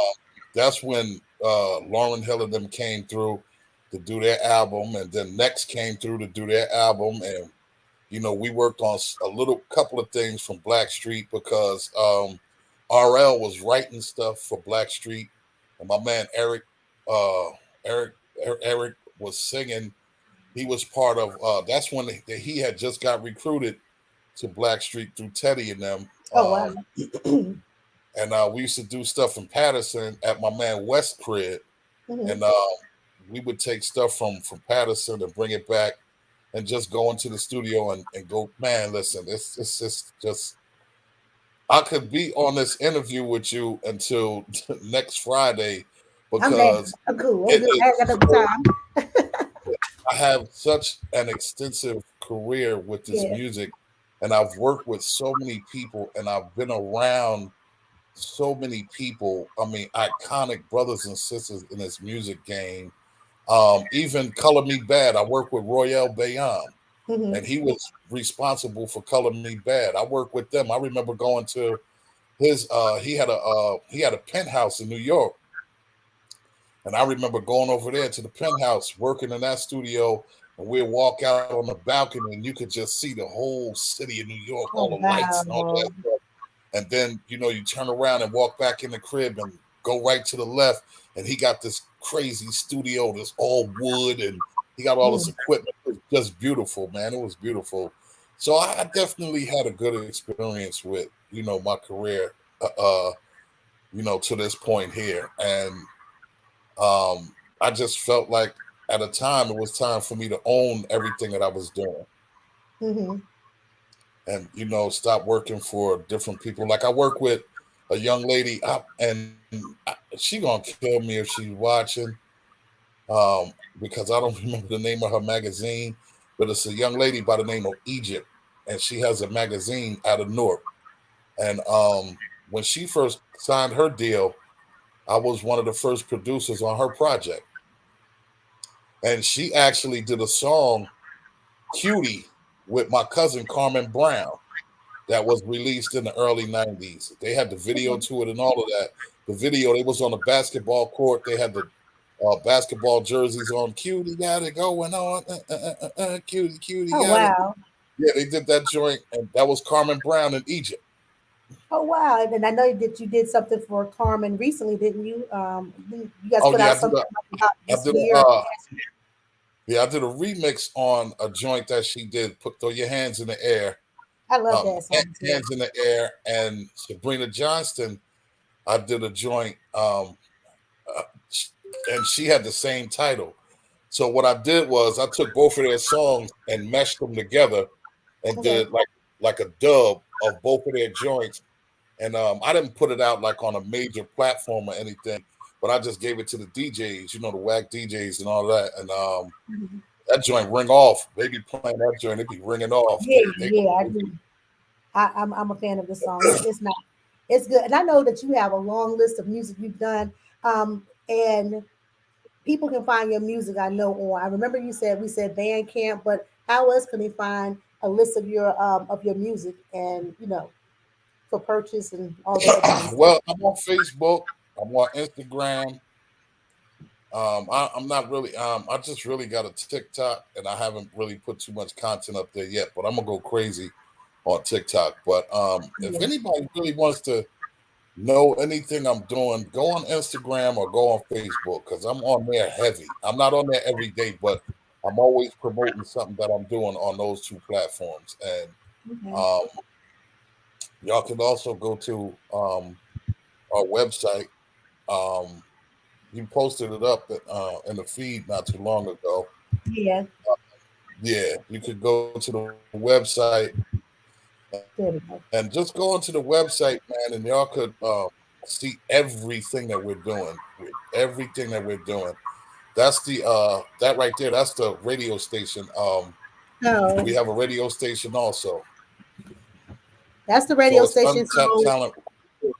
that's when Lauryn Hill and them came through to do their album, and then Next came through to do their album, and we worked on a little couple of things from Blackstreet because RL was writing stuff for Blackstreet, and my man uh, Eric was singing. He was part of. That's when he had just got recruited to Blackstreet through Teddy and them. Oh wow. And we used to do stuff in Patterson at my man West crib, hmm and we would take stuff from Patterson and bring it back, and just go into the studio and go, man, listen, it's just I could be on this interview with you until next Friday I'm glad. because I'm cool. I'm it good. is I got no so, time. I have such an extensive career with this Yeah. music, and I've worked with so many people, and I've been around so many people. I mean, iconic brothers and sisters in this music game. Even Color Me Bad, I work with Royale Bayan, hmm and he was responsible for Color Me Bad. I worked with them. I remember going to his he had a penthouse in New York, and I remember going over there to the penthouse, working in that studio, and we'd walk out on the balcony, and you could just see the whole city of New York, Oh all the lights and all wow. that stuff. And then you turn around and walk back in the crib and go right to the left, and he got this crazy studio that's all wood, and he got all this Mm, equipment. It was just beautiful, man. It was beautiful. So I definitely had a good experience with my career, to this point here, and I just felt like at a time it was time for me to own everything that I was doing, mm-hmm. and stop working for different people. Like I work with a young lady, and she gonna kill me if she's watching, because I don't remember the name of her magazine, but it's a young lady by the name of Egypt, and she has a magazine out of Newark. And when she first signed her deal, I was one of the first producers on her project, and she actually did a song "Cutie" with my cousin Carmen Brown that was released in the early '90s. They had the video to it and all of that. The video, they was on the basketball court. They had the basketball jerseys on. Cutie got it going on. Cutie, cutie Oh got it. wow. Yeah, they did that joint, and that was Carmen Brown in Egypt. Oh wow. And I know that you did something for Carmen recently, didn't you? You guys Oh put yeah, out something about I this did a year. yeah, I did a remix on a joint that she did. Throw your hands in the air, I love that song too. hands in the air, and Sabrina Johnston. I did a joint, uh, and she had the same title. So what I did was I took both of their songs and meshed them together and Okay. did like a dub of both of their joints. And I didn't put it out like on a major platform or anything, but I just gave it to the DJs, the whack DJs and all that. And Mhm. that joint ring off. They be playing that joint, it be ringing off. Yeah, They yeah, I do. I'm a fan of the song. It's not, it's good, and I know that you have a long list of music you've done, and people can find your music. I know on. I remember we said Bandcamp, but how else can they find a list of your music and for purchase and all that good stuff? Well, I'm on Facebook. I'm on Instagram. I'm not really. I just really got a TikTok, and I haven't really put too much content up there yet. But I'm gonna go crazy on TikTok. But if Yeah. anybody really wants to know anything I'm doing, go on Instagram or go on Facebook because I'm on there heavy. I'm not on there every day, but I'm always promoting something that I'm doing on those two platforms. And Okay. um, y'all can also go to our website. Um, you posted it up in the feed not too long ago. Yeah. Yeah, you could go to the website There we go. and just go onto the website, man, and y'all could see everything that we're doing. Everything that we're doing. That's the that right there. That's the radio station. We No, have a radio station also. that's the So radio it's station. Untapped So Talent. you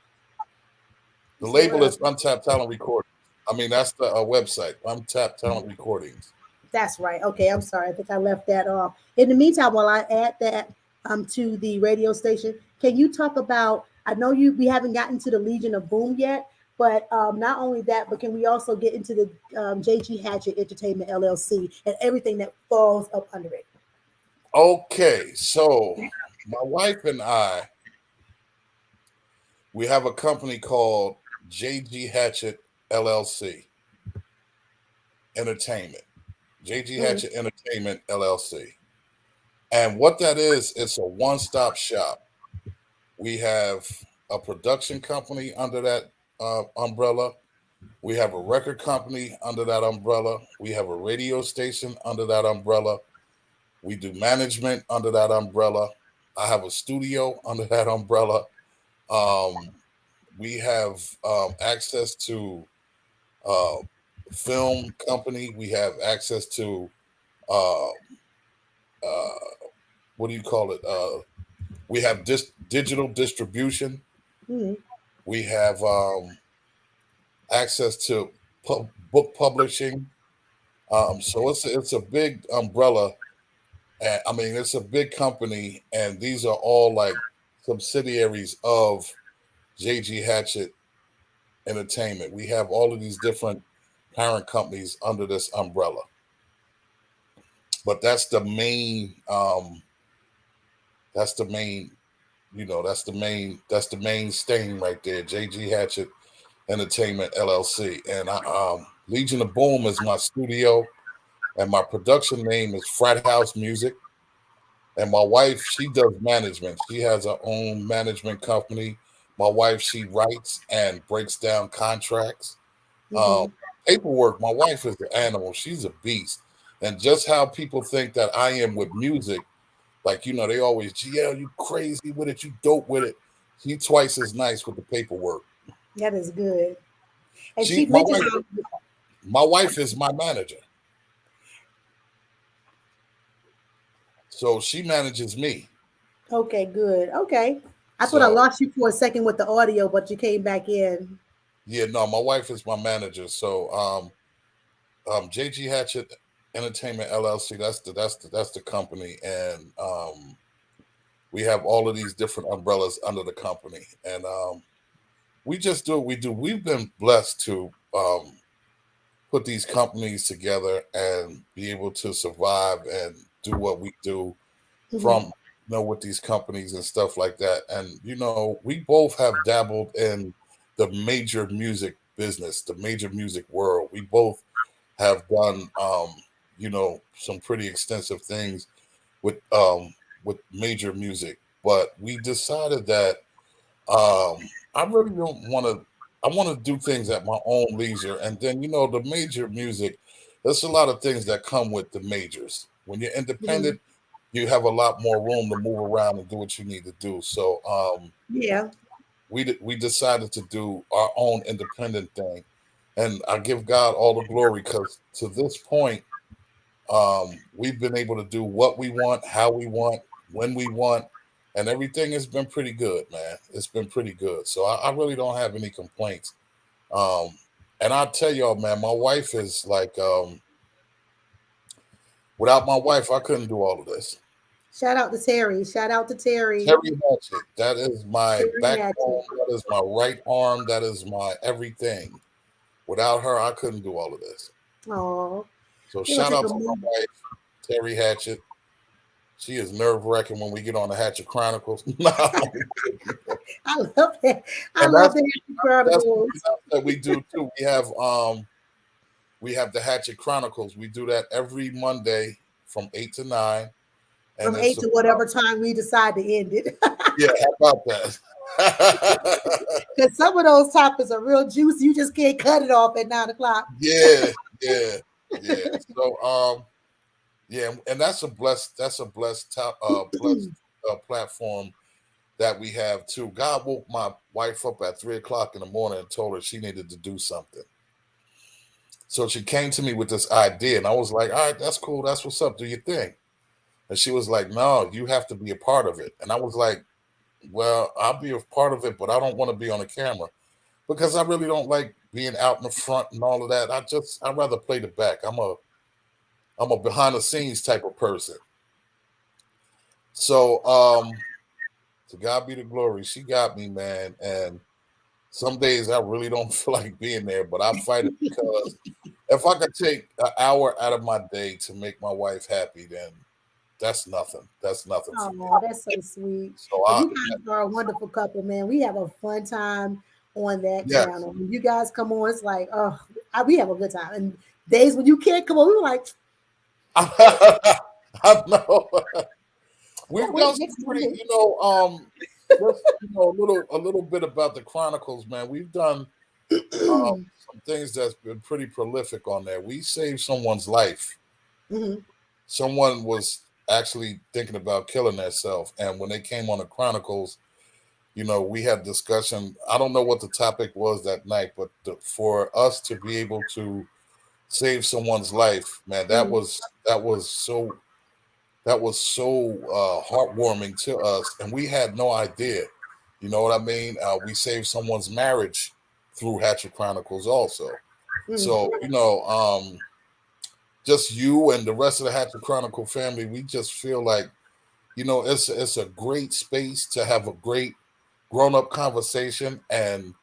The say what label up? is Untapped Talent Recordings. I mean, that's the website. Untapped Talent Recordings. That's right. Okay, I'm sorry. I think I left that off. In the meantime, while I add that to the radio station, can you talk about? I know we haven't gotten to the Legion of Boom yet, but not only that, but can we also get into the JG Hatchett Entertainment LLC and everything that falls up under it? Okay, so my wife and I, we have a company called JG Hatchett LLC Entertainment. JG Mhm. Hatchett Entertainment LLC. And what that is, it's a one-stop shop. We have a production company under that umbrella. We have a record company under that umbrella. We have a radio station under that umbrella. We do management under that umbrella. I have a studio under that umbrella. Um, we have access to uh, film company. We have access to uh, uh, what do you call it? We have digital distribution. Mhm. We have access to book publishing. So it's a big umbrella. And, I mean, it's a big company, and these are all like subsidiaries of JG Hatchett Entertainment. We have all of these different parent companies under this umbrella. But that's the main that's the main that's the main stain right there. JG Hatchett Entertainment LLC. And Legion of Boom is my studio, and my production name is Frat House Music. And my wife, she does management. She has her own management company. My wife, she writes and breaks down contracts. Um, Mm-hmm. Paperwork. My wife is the animal. She's a beast. And just how people think that I am with music, like they always, GL, you crazy with it, you dope with it. She twice as nice with the paperwork. That is good. And She, she my mentioned wife, my wife is my manager, so she manages me. okay, good. Okay. I thought I So lost you for a second with the audio, but you came back in. yeah, no, my wife is my manager. So JG Hatchett Entertainment LLC. That's the company, and we have all of these different umbrellas under the company, and we just do what we do. We've been blessed to put these companies together and be able to survive and do what we do Mm-hmm. from with these companies and stuff like that. And we both have dabbled in the major music business, the major music world. We both have done some pretty extensive things with major music, but we decided that I really don't want to. I want to do things at my own leisure, and then the major music. There's a lot of things that come with the majors. When you're Mm-hmm. independent, you have a lot more room to move around and do what you need to do. So Yeah. we decided to do our own independent thing, and I give God all the glory because to this point, we've been able to do what we want, how we want, when we want, and everything has been pretty good, man. It's been pretty good. So I really don't have any complaints. Um, and I'll tell y'all, man, my wife is like, without my wife, I couldn't do all of this. Shout out to Terry. Shout out to Terry. Terry Hatchett, that is my Terry backbone. Hatchett. That is my right arm. That is my everything. Without her, I couldn't do all of this. Oh, So we're gonna shout take out a to my moment. wife, Terry Hatchett. She is nerve wracking when we get on the Hatchet Chronicles. No, I love that. I and love that's the Happy that's Chronicles something else that we do too. We have the Hatchet Chronicles. We do that every Monday from 8 to 9, and from it's 8 to about whatever time we decide to end it. yeah, how about that? Because some of those topics are real juicy. You just can't cut it off at 9 o'clock. Yeah, yeah, yeah. So yeah, and that's a blessed platform that we have too. God woke my wife up at 3 o'clock in the morning and told her she needed to do something. So she came to me with this idea, and I was like, "All right, that's cool. That's what's up. Do your thing." And she was like, "No, you have to be a part of it." And I was like, "Well, I'll be a part of it, but I don't want to be on the camera because I really don't like being out in the front and all of that. I'd rather play the back. I'm a behind the scenes type of person." So to God be the glory. She got me, man. And some days I really don't feel like being there, but I fight it because if I could take an hour out of my day to make my wife happy, then that's nothing. That's nothing for me. Oh, that's so sweet. So And I you guys are a wonderful couple, man. We have a fun time on that yes. channel. When you guys come on, it's like, oh, we have a good time. And days when you can't come on, we were like, I know. oh, We've wait, done some next pretty, Monday. just a little bit about the Chronicles, man. We've done some things that's been pretty prolific on there. We saved someone's life. Mhm. Someone was actually thinking about killing themselves, and when they came on the Chronicles, we had discussion. I don't know what the topic was that night, but for us to be able to save someone's life, man, that Mhm. was so heartwarming to us, and we had no idea. You know what I mean? We saved someone's marriage through Hatchet Chronicles, also. Mhm. So just you and the rest of the Hatchet Chronicle family, we just feel like it's a great space to have a great grown-up conversation, and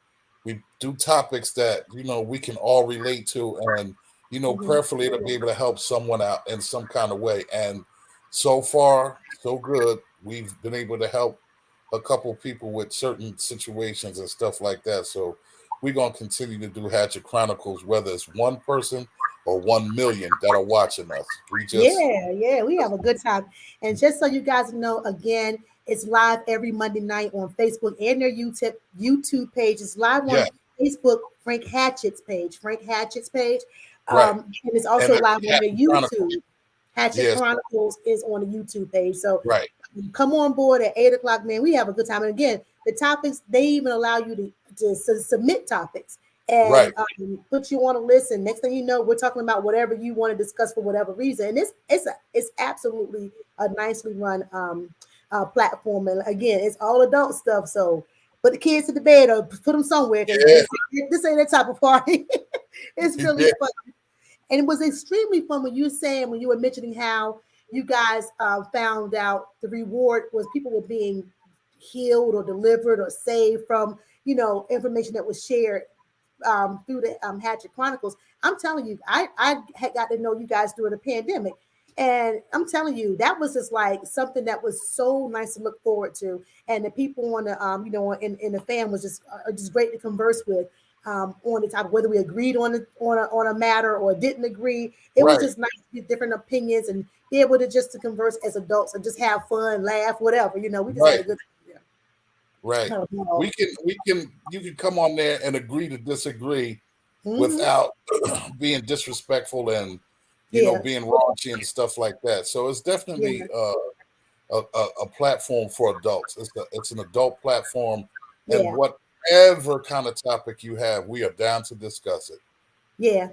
we do topics that we can all relate to, and Mhm. prayerfully to be able to help someone out in some kind of way. And so far, so good. We've been able to help a couple people with certain situations and stuff like that. So we're gonna continue to do Hatchet Chronicles, whether it's one person or 1 million that are watching us. We just Yeah, we have a good time. And just so you guys know, again, it's live every Monday night on Facebook and their YouTube page. It's live yeah, on Facebook, Frank Hatchett's page. right. And it's And also it's live on their Hatchet Chronicles. YouTube. Hatchet Yes, Chronicles is on the YouTube page. So right, come on board at 8 o'clock, man. We have a good time. And again, the topics, they even allow you to submit topics and right, put you on a list. And next thing you know, we're talking about whatever you want to discuss for whatever reason. And it's absolutely a nicely run platform. And again, it's all adult stuff. So put the kids to the bed or put them somewhere because yeah, this ain't that type of party. It's really yeah, fun. And it was extremely fun when you were mentioning how you guys found out the reward was people were being healed or delivered or saved from information that was shared through the Hatchet Chronicles. I'm telling you, I had got to know you guys during the pandemic, and I'm telling you that was just like something that was so nice to look forward to, and the people on the in the fam was just great to converse with. On the topic, whether we agreed on a matter or didn't agree, it was right, just nice to get different opinions and be able to just to converse as adults and just have fun, laugh, whatever. We just had right, a good time. right. Yeah. Oh, You can come on there and agree to disagree mm-hmm. without being disrespectful and Yeah, being raunchy and stuff like that. So it's definitely yeah, a platform for adults. It's an adult platform, and yeah, whatever kind of topic you have, we are down to discuss it. yeah.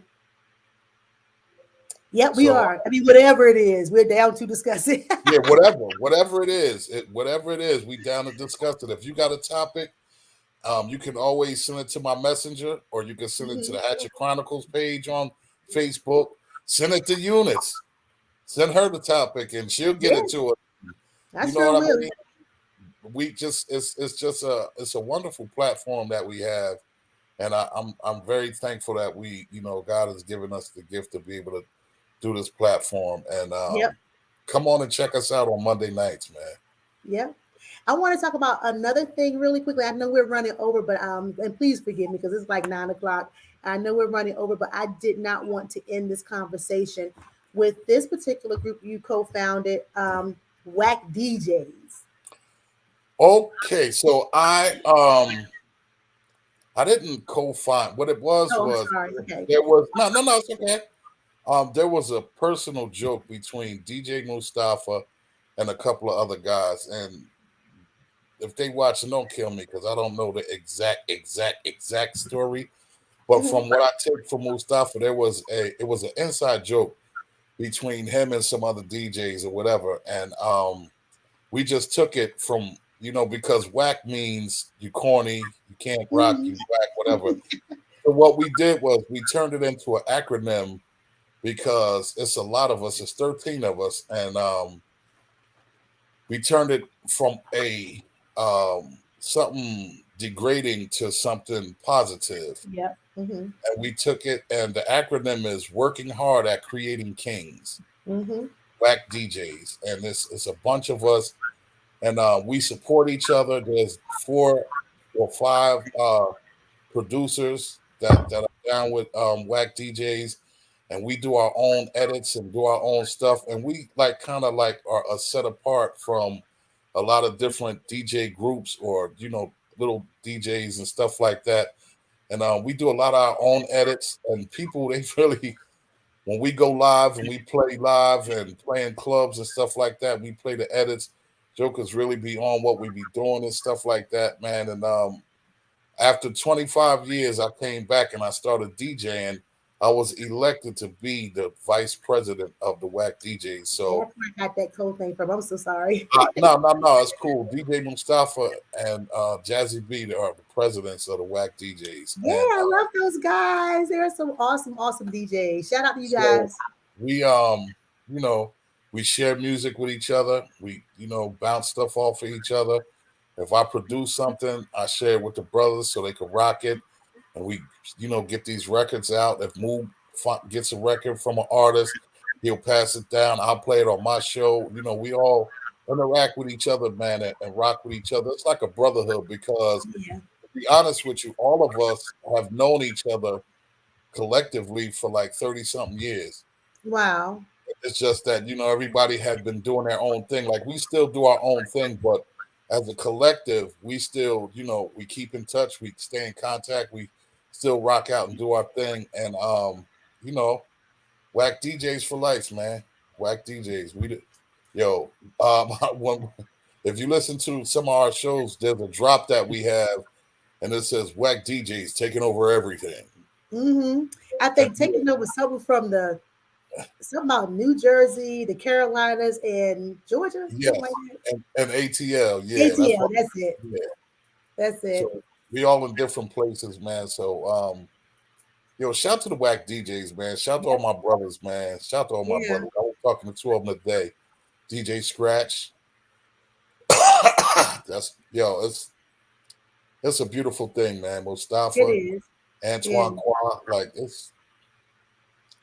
Yep, we So are. I mean, whatever it is, we're down to discuss it. yeah, whatever it is, we down to discuss it. If you got a topic, you can always send it to my messenger, or you can send it to Mhm. the Hatchet Chronicles page on Facebook. Send it to Eunice. Send her the topic, and she'll get Yeah, it to us. I You know sure what I will. mean? We just it's just a wonderful platform that we have, and I'm very thankful that God has given us the gift to be able to do this platform. And Yep, come on and check us out on Monday nights, man. yep. I want to talk about another thing really quickly. I know we're running over, but and please forgive me because it's like 9 o'clock. I know we're running over, but I did not want to end this conversation with this particular group you co-founded, Whack DJs. Okay, so I didn't co-find. What it Oh, I'm was sorry. Okay. there was no, it's okay. There was a personal joke between DJ Mustafa and a couple of other guys, and if they watch and don't kill me because I don't know the exact story. But Hmm. from what I take from Mustafa, it was an inside joke between him and some other DJs or whatever, and we just took it from because whack means you corny, you can't rock, Hmm. you whack, whatever. So what we did was we turned it into an acronym because it's a lot of us, it's 13 of us, and we turned it from a something degrading to something positive. Yep. Hmm. And we took it, and the acronym is working hard at creating kings, Hmm. whack DJs. And this is a bunch of us, and we support each other. There's 4 or 5 producers that are down with whack DJs, and we do our own edits and do our own stuff, and we like kind of like are set apart from a lot of different DJ groups or little DJs and stuff like that. And we do a lot of our own edits, and people they really when we go live and we play live and play in clubs and stuff like that, we play the edits. Jokers really be on what we be doing and stuff like that, man. And after 25 years, I came back and I started DJing. I was elected to be the vice president of the WAC DJs. So, That's where I got that code thing from. I'm so sorry. no, it's cool. DJ Mustafa and Jazzy B are the presidents of the WAC DJs. Yeah, And I love those guys. They're some awesome, awesome DJs. Shout out to you so guys. we, you know, we share music with each other. We, bounce stuff off of each other. If I produce something, I share it with the brothers so they can rock it, and we, get these records out. If Moo gets a record from an artist, he'll pass it down. I'll play it on my show. We all interact with each other, man, and rock with each other. It's like a brotherhood because, Yeah. to be honest with you, all of us have known each other collectively for like 30 something years. Wow. It's just that, everybody had been doing their own thing. Like we still do our own thing, but as a collective, we still, we keep in touch, we stay in contact, we still rock out and do our thing. And you know, whack DJs for life, man. Whack DJs. When, if you listen to some of our shows, there's a drop that we have, and it says whack DJs taking over everything. I think taking over something from something about New Jersey, the Carolinas, and Georgia. Yes, Like and ATL, yeah, ATL, that's it. yeah. That's it. So we all in different places, man. So shout to the whack DJs, man. Shout to all my brothers, man. Shout to all my brothers. I was talking to two of them today. DJ Scratch. It's a beautiful thing, man. Mustafa, It is. Antoine Qua, like it's.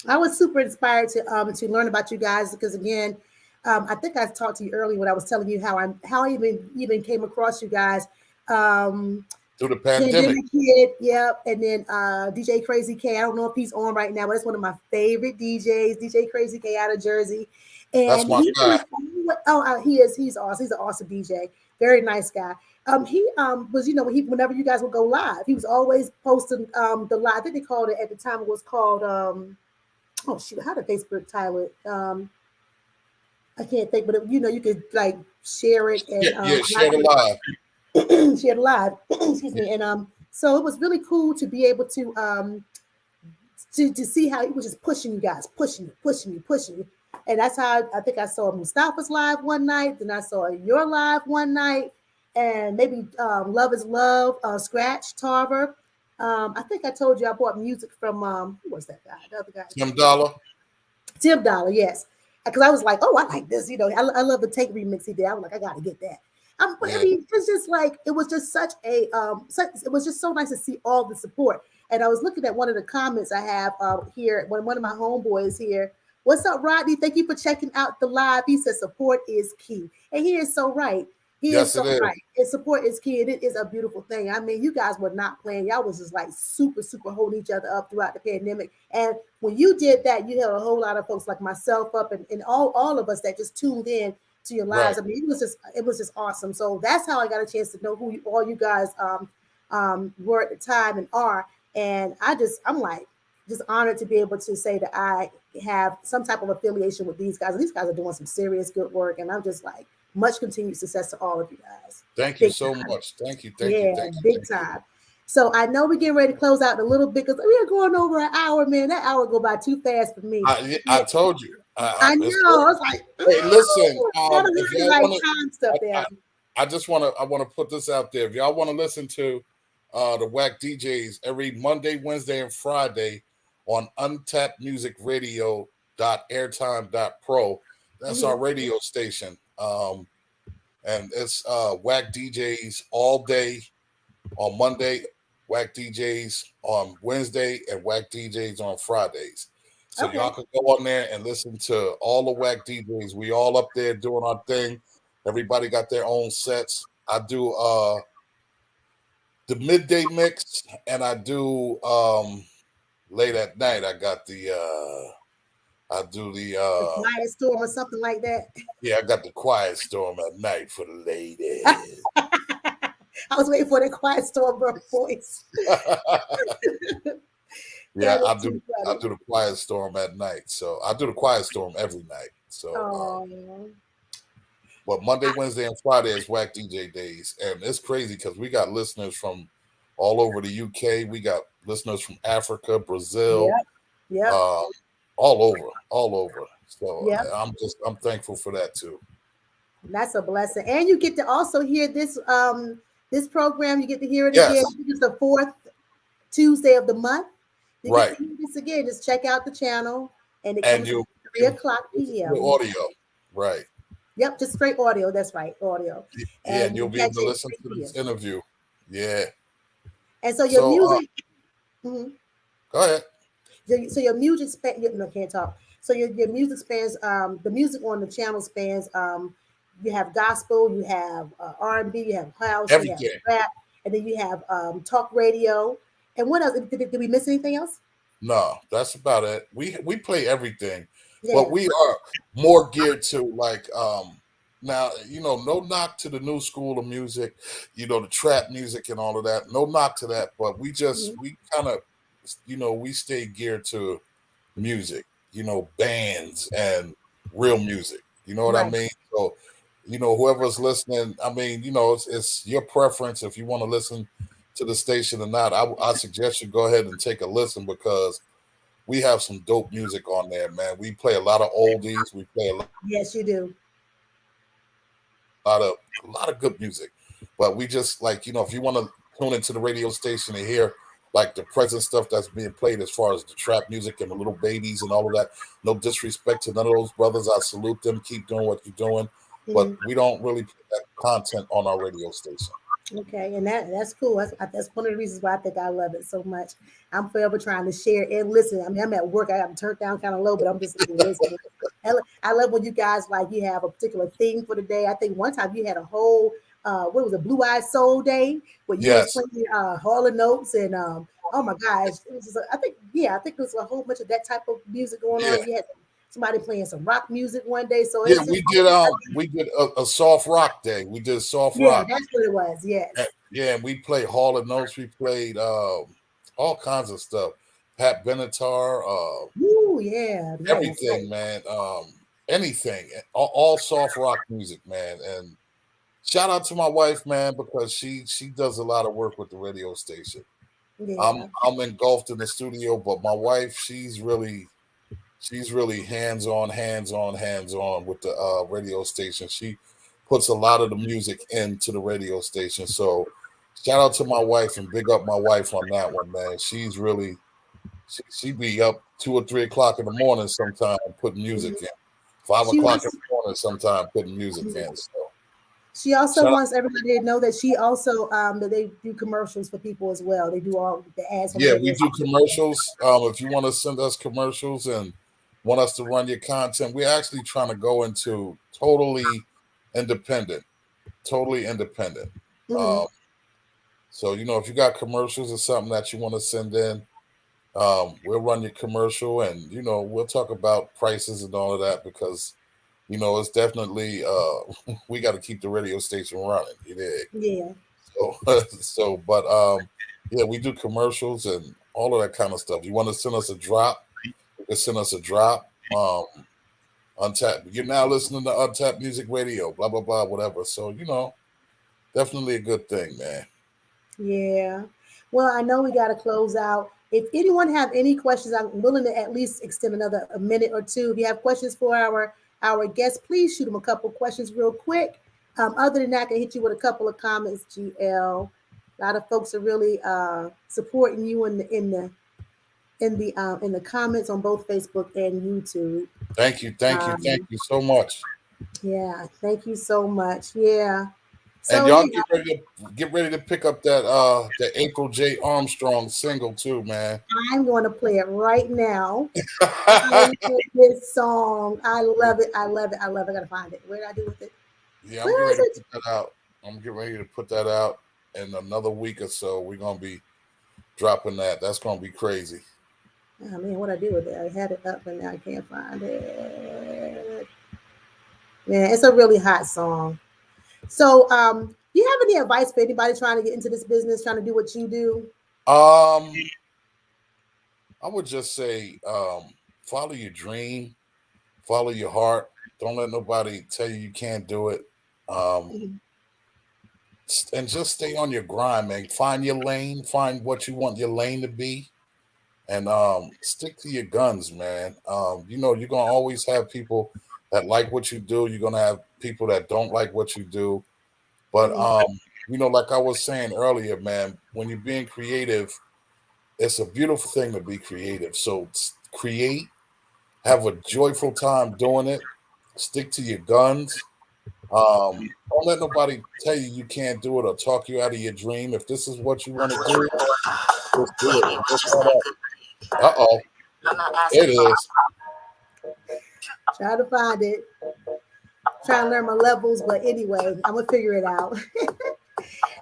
I was super inspired to learn about you guys because again, I think I talked to you earlier when I was telling you how I even came across you guys. Through the pandemic. Kid, yep. And then DJ Crazy K. I don't know if he's on right now, but it's one of my favorite DJs, DJ Crazy K out of Jersey. And that's my guy. He is. He's awesome. He's an awesome DJ. Very nice guy. He was, whenever you guys would go live, he was always posting the live. I think they called it at the time. It was called oh shoot, how did Facebook title it? I can't think, but you could like share it and share it live. Share it live. Excuse me. And so it was really cool to be able to see how he was just pushing you guys, pushing you. And that's how I think I saw Mustafa's live one night, then I saw your live one night, and maybe Love is Love, Scratch, Tarver. I think I told you I bought music from who was that guy? The other guy. Tim Dollar, yes. Because I was like, oh, I like this. I love the Take remix he did. I was like, I gotta get that. I mean, it's just like it was just such a it was just so nice to see all the support. And I was looking at one of the comments I have here, one of my homeboys here. What's up, Rodney? Thank you for checking out the live. He says support is key, and he is so right. He is so right. And support is key, and it is a beautiful thing. I mean, you guys were not playing. Y'all was just like super, super holding each other up throughout the pandemic. And when you did that, you held a whole lot of folks like myself up, and all of us that just tuned in to your lives. Right. I mean, it was just awesome. So that's how I got a chance to know who all you guys were at the time and are. And I'm like just honored to be able to say that I have some type of affiliation with these guys. And these guys are doing some serious good work, and I'm just like, much continued success to all of you guys. Thank you so much. Thank you. Big time. So I know we're getting ready to close out a little bit because we are going over an hour, man. That hour go by too fast for me. I told you. I know. I was like, hey, listen. I want to put this out there. If y'all want to listen to the Whack DJs every Monday, Wednesday, and Friday on untappedmusicradio.airtime.pro. That's our radio station. And it's Whack DJs all day on Monday, Whack DJs on Wednesday, and Whack DJs on Fridays. So y'all can go on there and listen to all the Whack DJs. We all up there doing our thing. Everybody got their own sets. I do the midday mix, and I do late at night. I got I do the Quiet Storm or something like that. Yeah, I got the Quiet Storm at night for the ladies. I was waiting for the Quiet Storm voice. Yeah, I do the Quiet Storm at night. So I do the Quiet Storm every night. So but Monday, Wednesday, and Friday is Whack DJ days. And it's crazy because we got listeners from all over the UK. We got listeners from Africa, Brazil. Yeah. All over. So I'm thankful for that too. That's a blessing. And you get to also hear this this program. You get to hear it again. It's the 4th Tuesday of the month. You get to hear this again. Just check out the channel, and it comes at 3:00 p.m. The audio, right? Yep, just straight audio. That's right, audio. Yeah, and And you'll you be able catch to it listen 3 to this p.m. interview. Yeah. And so your So music, mhm. go ahead. So your music span, no, can't talk. So your music spans, the music on the channel spans, you have gospel, you have R&B, you have house, you have Everything. rap, and then you have talk radio. And what else? Did we miss anything else? No, that's about it. We play everything, but Yeah. we are more geared to like now, no knock to the new school of music, the trap music and all of that. No knock to that, but Mhm. we kind of we stay geared to music, bands and real music. You know what I Right. mean? So, whoever's listening, I mean, it's your preference if you want to listen to the station or not. I suggest you go ahead and take a listen because we have some dope music on there, man. We play a lot of oldies. We play Yes, you do. lot of a lot of good music. But we just like, if you want to tune into the radio station and hear like the present stuff that's being played as far as the trap music and the little babies and all of that. No disrespect to none of those brothers. I salute them. Keep doing what you're doing. But Mhm. we don't really put that content on our radio station. Okay, and that's cool. That's one of the reasons why I think I love it so much. I'm forever trying to share and listen. I mean, I'm at work. I got them turned down kind of low, but I'm just listening. I love when you guys like you have a particular theme for the day. I think one time you had a whole what was it, Blue Eyed Soul Day, where you was Yes. playing Hall and Notes and oh my gosh, it was just, I think yeah, I think there was a whole bunch of that type of music going Yeah. on. You had somebody playing some rock music one day, so Yeah, it's just always, we did a soft rock day. We did soft yeah, rock. that's what it was. Yes. Yeah, and we played Hall and Notes. We played all kinds of stuff. Pat Benatar, Ooh, yeah, nice, nice. everything, man. Anything, all soft rock music, man. And shout out to my wife, man, because she does a lot of work with the radio station. Yeah. I'm engulfed in the studio, but my wife, she's really hands on with the radio station. She puts a lot of the music into the radio station. So shout out to my wife and big up my wife on that one, man. She's really she be up 2 or 3 o'clock in the morning sometime putting music Mhm. in. five She o'clock in wants the morning sometime putting music mhm. in. So She also shout out. wants everybody to know that she also that they do commercials for people as well. They do all the ads on the Yeah, we radio do station. commercials. If you want to send us commercials and want us to run your content, we're actually trying to go into independent, totally independent. Hmm. Um, so if you got commercials or something that you want to send in, we'll run your commercial and we'll talk about prices and all of that because it's definitely we got to keep the radio station running. You dig? Yeah, But yeah, we do commercials and all of that kind of stuff. You want to send us a drop? You can send us a drop. Untapped. You're now listening to Untapped Music Radio. Blah blah blah. Whatever. So definitely a good thing, man. yeah. Well, I know we got to close out. If anyone have any questions, I'm willing to at least extend another a minute or two. If you have questions for our guests, please shoot them a couple questions real quick. Other than that, I can hit you with a couple of comments. GL, a lot of folks are really supporting you in the comments on both Facebook and YouTube. Thank Um, you so much. yeah, thank you so much. Yeah. And So y'all yeah, get ready to pick up that April J. Armstrong single too, man. I'm going to play it right now. I love this song. I love it. I love it. I love it. I gotta find it. Where did I do with it? Yeah, I'm getting Where is ready to it? put that out. I'm getting ready to put that out in another week or so. We're gonna be dropping that. That's gonna be crazy. Oh man, what I do with it? I had it up and now I can't find it. Yeah, it's a really hot song. So, do you have any advice for anybody trying to get into this business, trying to do what you do? Um, I would just say, follow your dream, follow your heart. Don't let nobody tell you can't do it. Um, Mhm. and just stay on your grind, man. Find your lane, find what you want your lane to be, and stick to your guns, man. You're gonna always have people that like what you do. You're gonna have people that don't like what you do. But Mhm. like I was saying earlier, man, when you're being creative, it's a beautiful thing to be creative. So create, have a joyful time doing it. Stick to your guns. Don't let nobody tell you you can't do it or talk you out of your dream. If this is what you want to do, just do it. Maybe it was Just just that good. Uh oh, I'm not it asking for is. Try to find it. Trying to learn my levels, but anyway, I'm gonna figure it out.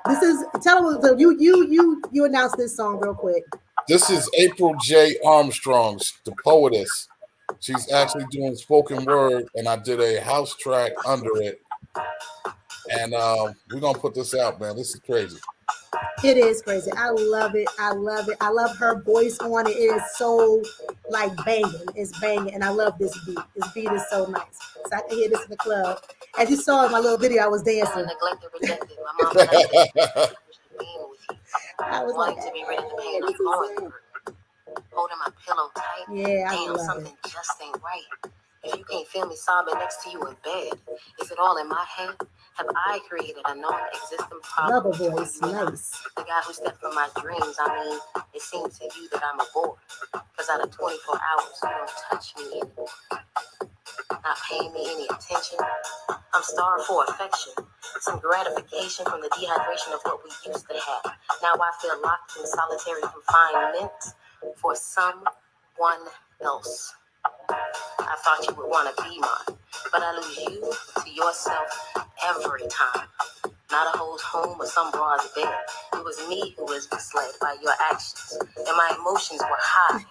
This is tell them so you announce this song real quick. This is April J. Armstrong, the poetess. She's actually doing spoken word, and I did a house track under it. And we're gonna put this out, man. This is crazy. It is crazy. I love it. I love it. I love her voice on it. It is so like banging. It's banging, and I love this beat. This beat is so nice. So I can hear this in the club. As you saw in my little video, I was dancing. neglected, rejected. My mom and I being with you. I was like, Wanting to be rid of the pain this I'm is going it. through. Holding my pillow tight. Yeah, I Damn, love something it. just ain't right. If you can't feel me sobbing next to you in bed, is it all in my head? Have I created a non-existent Love problem a between voice. you and I? Nice. The guy who stepped from my dreams, I mean, it seems to you that I'm a bore. Because out of 24 hours, you don't touch me anymore. Not paying me any attention. I'm starved for affection. Some gratification from the dehydration of what we used to have. Now I feel locked in solitary confinement for someone else. I thought you would want to be mine, but I lose you to yourself every time. Not a hoe's home or some broad's bed. It was me who was misled by your actions, and my emotions were high.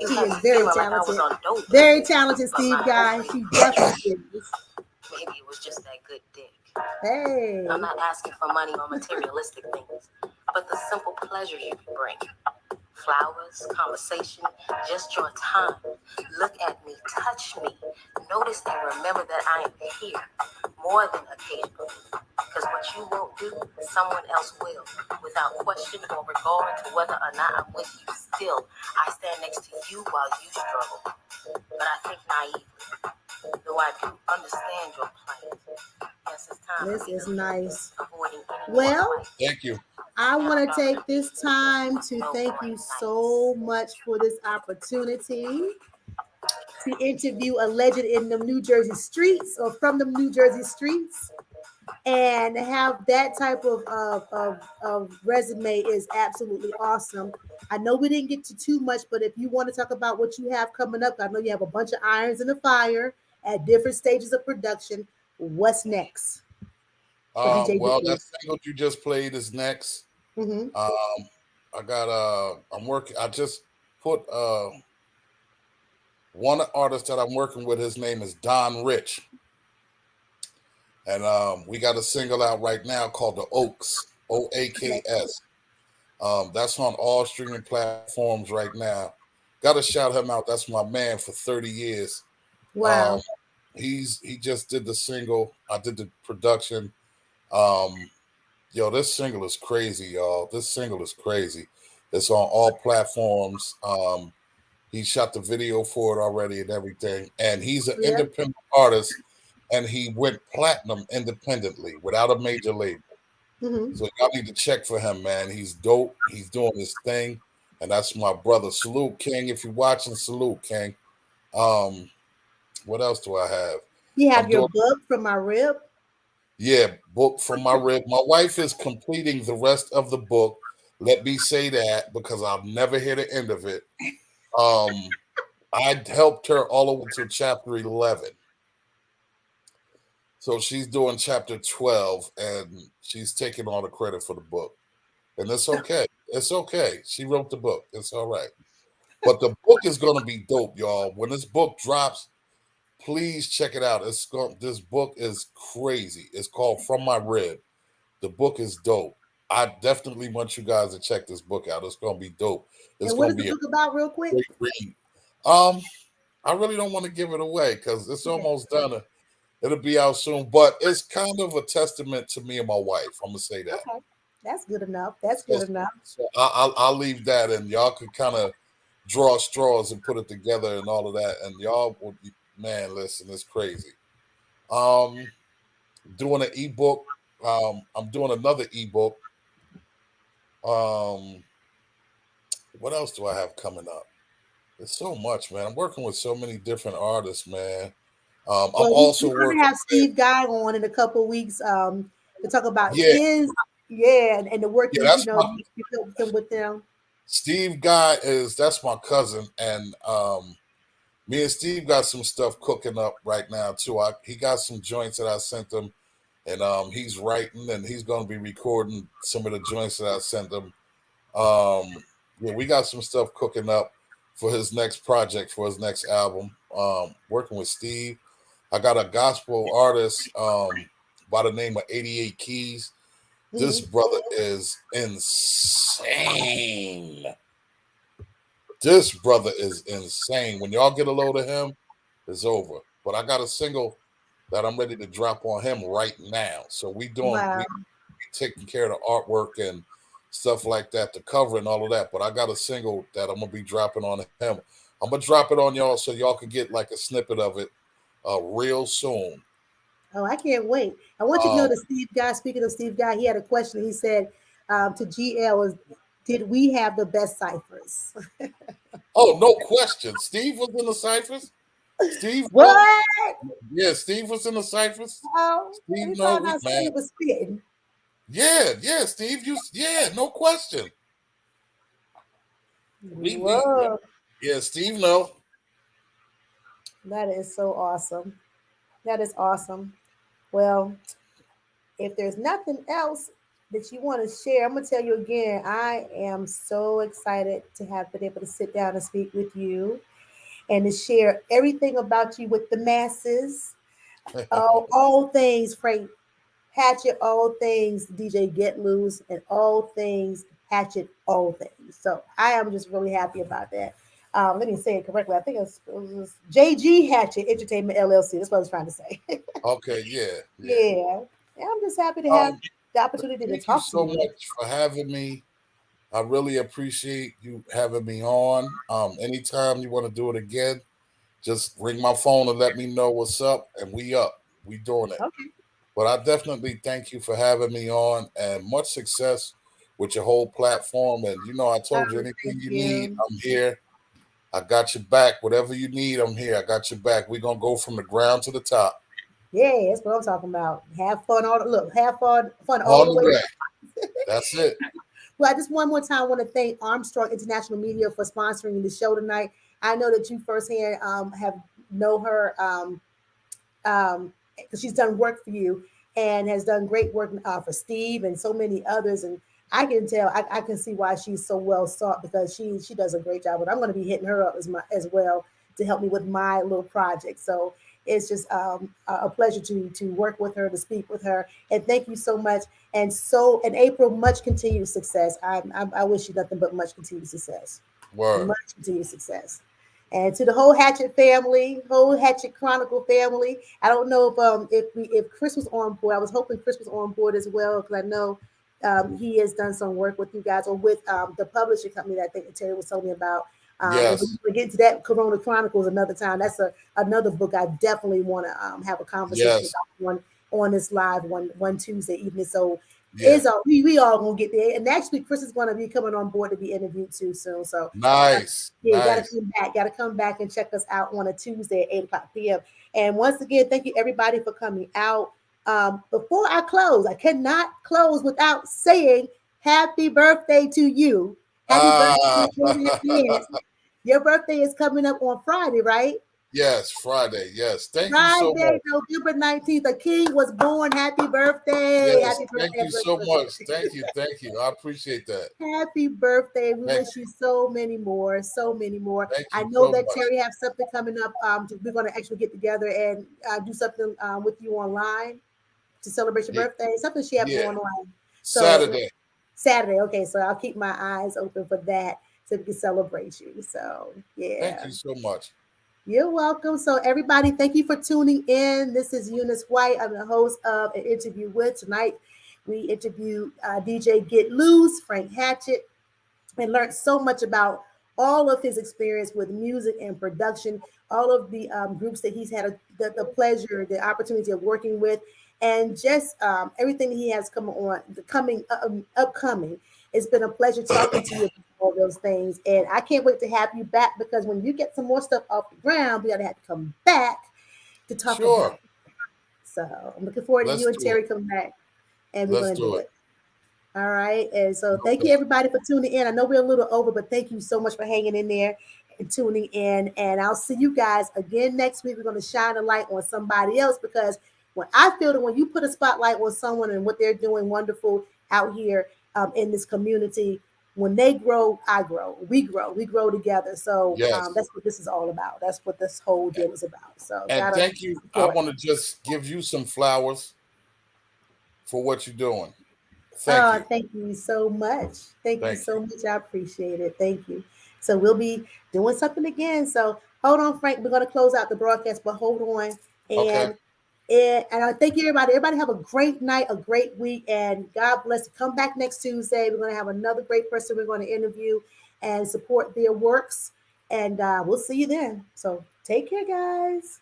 You She had is me very feeling like I was talented. on dope. Very talented, But Steve my guy. hope She ain't definitely is. maybe it was just that good dick. Hey. I'm not asking for money or materialistic things, but the simple pleasures you can bring. Flowers, conversation, just your time. Look at me, touch me. Notice and remember that I am here more than occasionally. Because what you won't do, someone else will. Without question or regard to whether or not I'm with you still. I stand next to you while you struggle. But I think naively, though I do understand your plight. Yes, it's time This for me is to leave, nice. avoiding any more Well, fights. Thank you. I want to take this time to No thank more you nights. so much for this opportunity to interview a legend in the New Jersey streets or from the New Jersey streets. And have that type of resume is absolutely awesome. I know we didn't get to too much, but if you want to talk about what you have coming up, I know you have a bunch of irons in the fire at different stages of production. What's next for DJ Well, Whitney? that single you just played is next. Mm-hmm. Um, I got I'm working. I just put one artist that I'm working with. His name is Don Rich, and we got a single out right now called The Oaks, OAKS. That's on all streaming platforms right now. Got to shout him out. That's my man for 30 years. Um, Wow. he just did the single. I did the production. Um, Yo, this single is crazy, y'all. This single is crazy. It's on all platforms. He shot the video for it already and everything. And he's an Yeah. independent artist, and he went platinum independently without a major label. Mm-hmm. So y'all need to check for him, man. He's dope. He's doing his thing, and that's my brother. Salute, King. If you're watching, salute, King. Um, what else do I have? You I'm have your doing book from my rib. Yeah, book from my rib. My wife is completing the rest of the book. Let me say that because I'll never hear the end of it. Um, I helped her all over to chapter 11. So she's doing chapter 12 and she's taking all the credit for the book. And it's okay. It's okay. She wrote the book. It's all right. But the book is going to be dope, y'all. When this book drops, please check it out. This book is crazy. It's called From My Rib. The book is dope. I definitely want you guys to check this book out. It's gonna be dope. It's And what gonna is the be a book about, real quick? great read. Um, I really don't want to give it away because it's Okay. almost done. It'll be out soon, but it's kind of a testament to me and my wife. I'm gonna say that. Okay. That's good enough. That's So, good enough. so I'll leave that, and y'all could kind of draw straws and put it together and all of that. And y'all will be, man, listen, it's crazy. Um, doing an ebook. I'm doing another ebook. Um, what else do I have coming up? There's so much, man. I'm working with so many different artists, man. I'm Well, also we're going working to have with, Steve Guy on in a couple of weeks to talk about yeah, and the work yeah, that that's my you helped him with them. Steve Guy that's my cousin, and me and Steve got some stuff cooking up right now too. He got some joints that I sent him, and he's writing and he's going to be recording some of the joints that I sent him. Yeah, we got some stuff cooking up for his next project, for his next album. Working with Steve. I got a gospel artist by the name of 88 Keys. This Mhm. brother is insane. This brother is insane. When y'all get a load of him, it's over. But I got a single that I'm ready to drop on him right now. So Wow. we taking care of the artwork and stuff like that, the cover and all of that. But I got a single that I'm gonna be dropping on him. I'm gonna drop it on y'all so y'all can get like a snippet of it real soon. Oh, I can't wait. I want you to know Um, that Steve Guy, speaking of Steve Guy, he had a question. He said to GL, did we have the best ciphers? oh, no question. Steve was in the ciphers. Steve know. What? Yeah, Steve was in the ciphers. Oh, he Steve know found we out man. Steve was spitting. Yeah, Steve. Yeah, no question. We Whoa, yeah, Steve. No, that is so awesome. That is awesome. Well, if there's nothing else that you want to share, I'm gonna tell you again. I am so excited to have been able to sit down and speak with you and to share everything about you with the masses. All things Frank Hatchett, all things DJ Get Loose, and all things Hatchett, all things. So I am just really happy about that. Let me say it correctly. I think it was JG Hatchett Entertainment LLC. That's what I was trying to say. okay, yeah. Yeah. Yeah, I'm just happy to have Um, the opportunity to thank you talk to so you. much for having me. I really appreciate you having me on. Anytime you want to do it again, just ring my phone and let me know what's up, and we up. We doing it. Okay. But I definitely thank you for having me on, and much success with your whole platform. And I told you anything Thank you need, you. I'm here. I got your back. Whatever you need, I'm here. I got your back. We're gonna go from the ground to the top. Yeah, that's what I'm talking about. Have fun have fun all On the the way. way. That's it. Well, I just one more time want to thank Armstrong International Media for sponsoring the show tonight. I know that you firsthand have know her because she's done work for you and has done great work for Steve and so many others. And I can tell, I can see why she's so well sought because she does a great job. But I'm going to be hitting her up as well to help me with my little project. So it's just a pleasure to work with her, to speak with her, and thank you so much. And April, much continued success. I wish you nothing but much continued success. Word. Much continued success. And to the whole Hatchet family, whole Hatchet Chronicle family. I don't know if Chris was on board. I was hoping Chris was on board as well because I know he has done some work with you guys or with the publishing company that I think Terry was telling me about. And Yes. we get into that Corona Chronicles another time. That's another book I definitely want to have a conversation Yes. about on this live one Tuesday evening. So Yeah. we all gonna get there. And actually, Chris is gonna be coming on board to be interviewed too soon. So Nice. yeah, you gotta Nice. come back. Gotta come back and check us out on a Tuesday at 8 o'clock p.m. And once again, thank you everybody for coming out. Before I close, I cannot close without saying happy birthday to you. Happy birthday Ah, in advance. Your birthday is coming up on Friday, right? yes, Friday. Yes. Thank you so Friday, much. November 19th. The king was born. Happy birthday. Yes. Happy Thank birthday. you so much. Thank you. Thank you. I appreciate that. Happy birthday. We Thank wish you so many more, so many more. thank I you know so that much. Terry have something coming up. We're going to actually get together and do something with you online to celebrate your Yeah. birthday. Something she have Yeah. going on. So Saturday. Saturday. Okay. So I'll keep my eyes open for that so we can celebrate you. So Thank yeah. you so much. You're welcome. So, everybody, thank you for tuning in. This is Eunice White. I'm the host of An Interview With. Tonight, we interviewed DJ Get Loose, Frank Hatchett, and learned so much about all of his experience with music and production, all of the groups that he's had the pleasure, the opportunity of working with, and just everything that he has upcoming. It's been a pleasure talking to you about all those things, and I can't wait to have you back because when you get some more stuff off the ground, we gotta have to come back to talk Sure. about. So I'm looking forward to Let's you and do it. Terry coming back, and we're Let's gonna do do it. it. All right. And so No thank you doubt. everybody for tuning in. I know we're a little over, but thank you so much for hanging in there and tuning in. And I'll see you guys again next week. We're going to shine a light on somebody else because when I feel that when you put a spotlight on someone and what they're doing wonderful out here in this community, when they grow, I grow. We grow together. So Yes. that's what this is all about. That's what this whole deal is about. So And gotta thank you. I support. want to just give you some flowers for what you're doing. Thank Oh, you. thank you so much. Thank you Thank so you. much. I appreciate it. Thank you. So we'll be doing something again. So hold on, Frank. We're going to close out the broadcast, but hold on. Okay. And I thank you, everybody. Everybody have a great night, a great week, and God bless. Come back next Tuesday. We're going to have another great person we're going to interview and support their works. And we'll see you then. So take care, guys.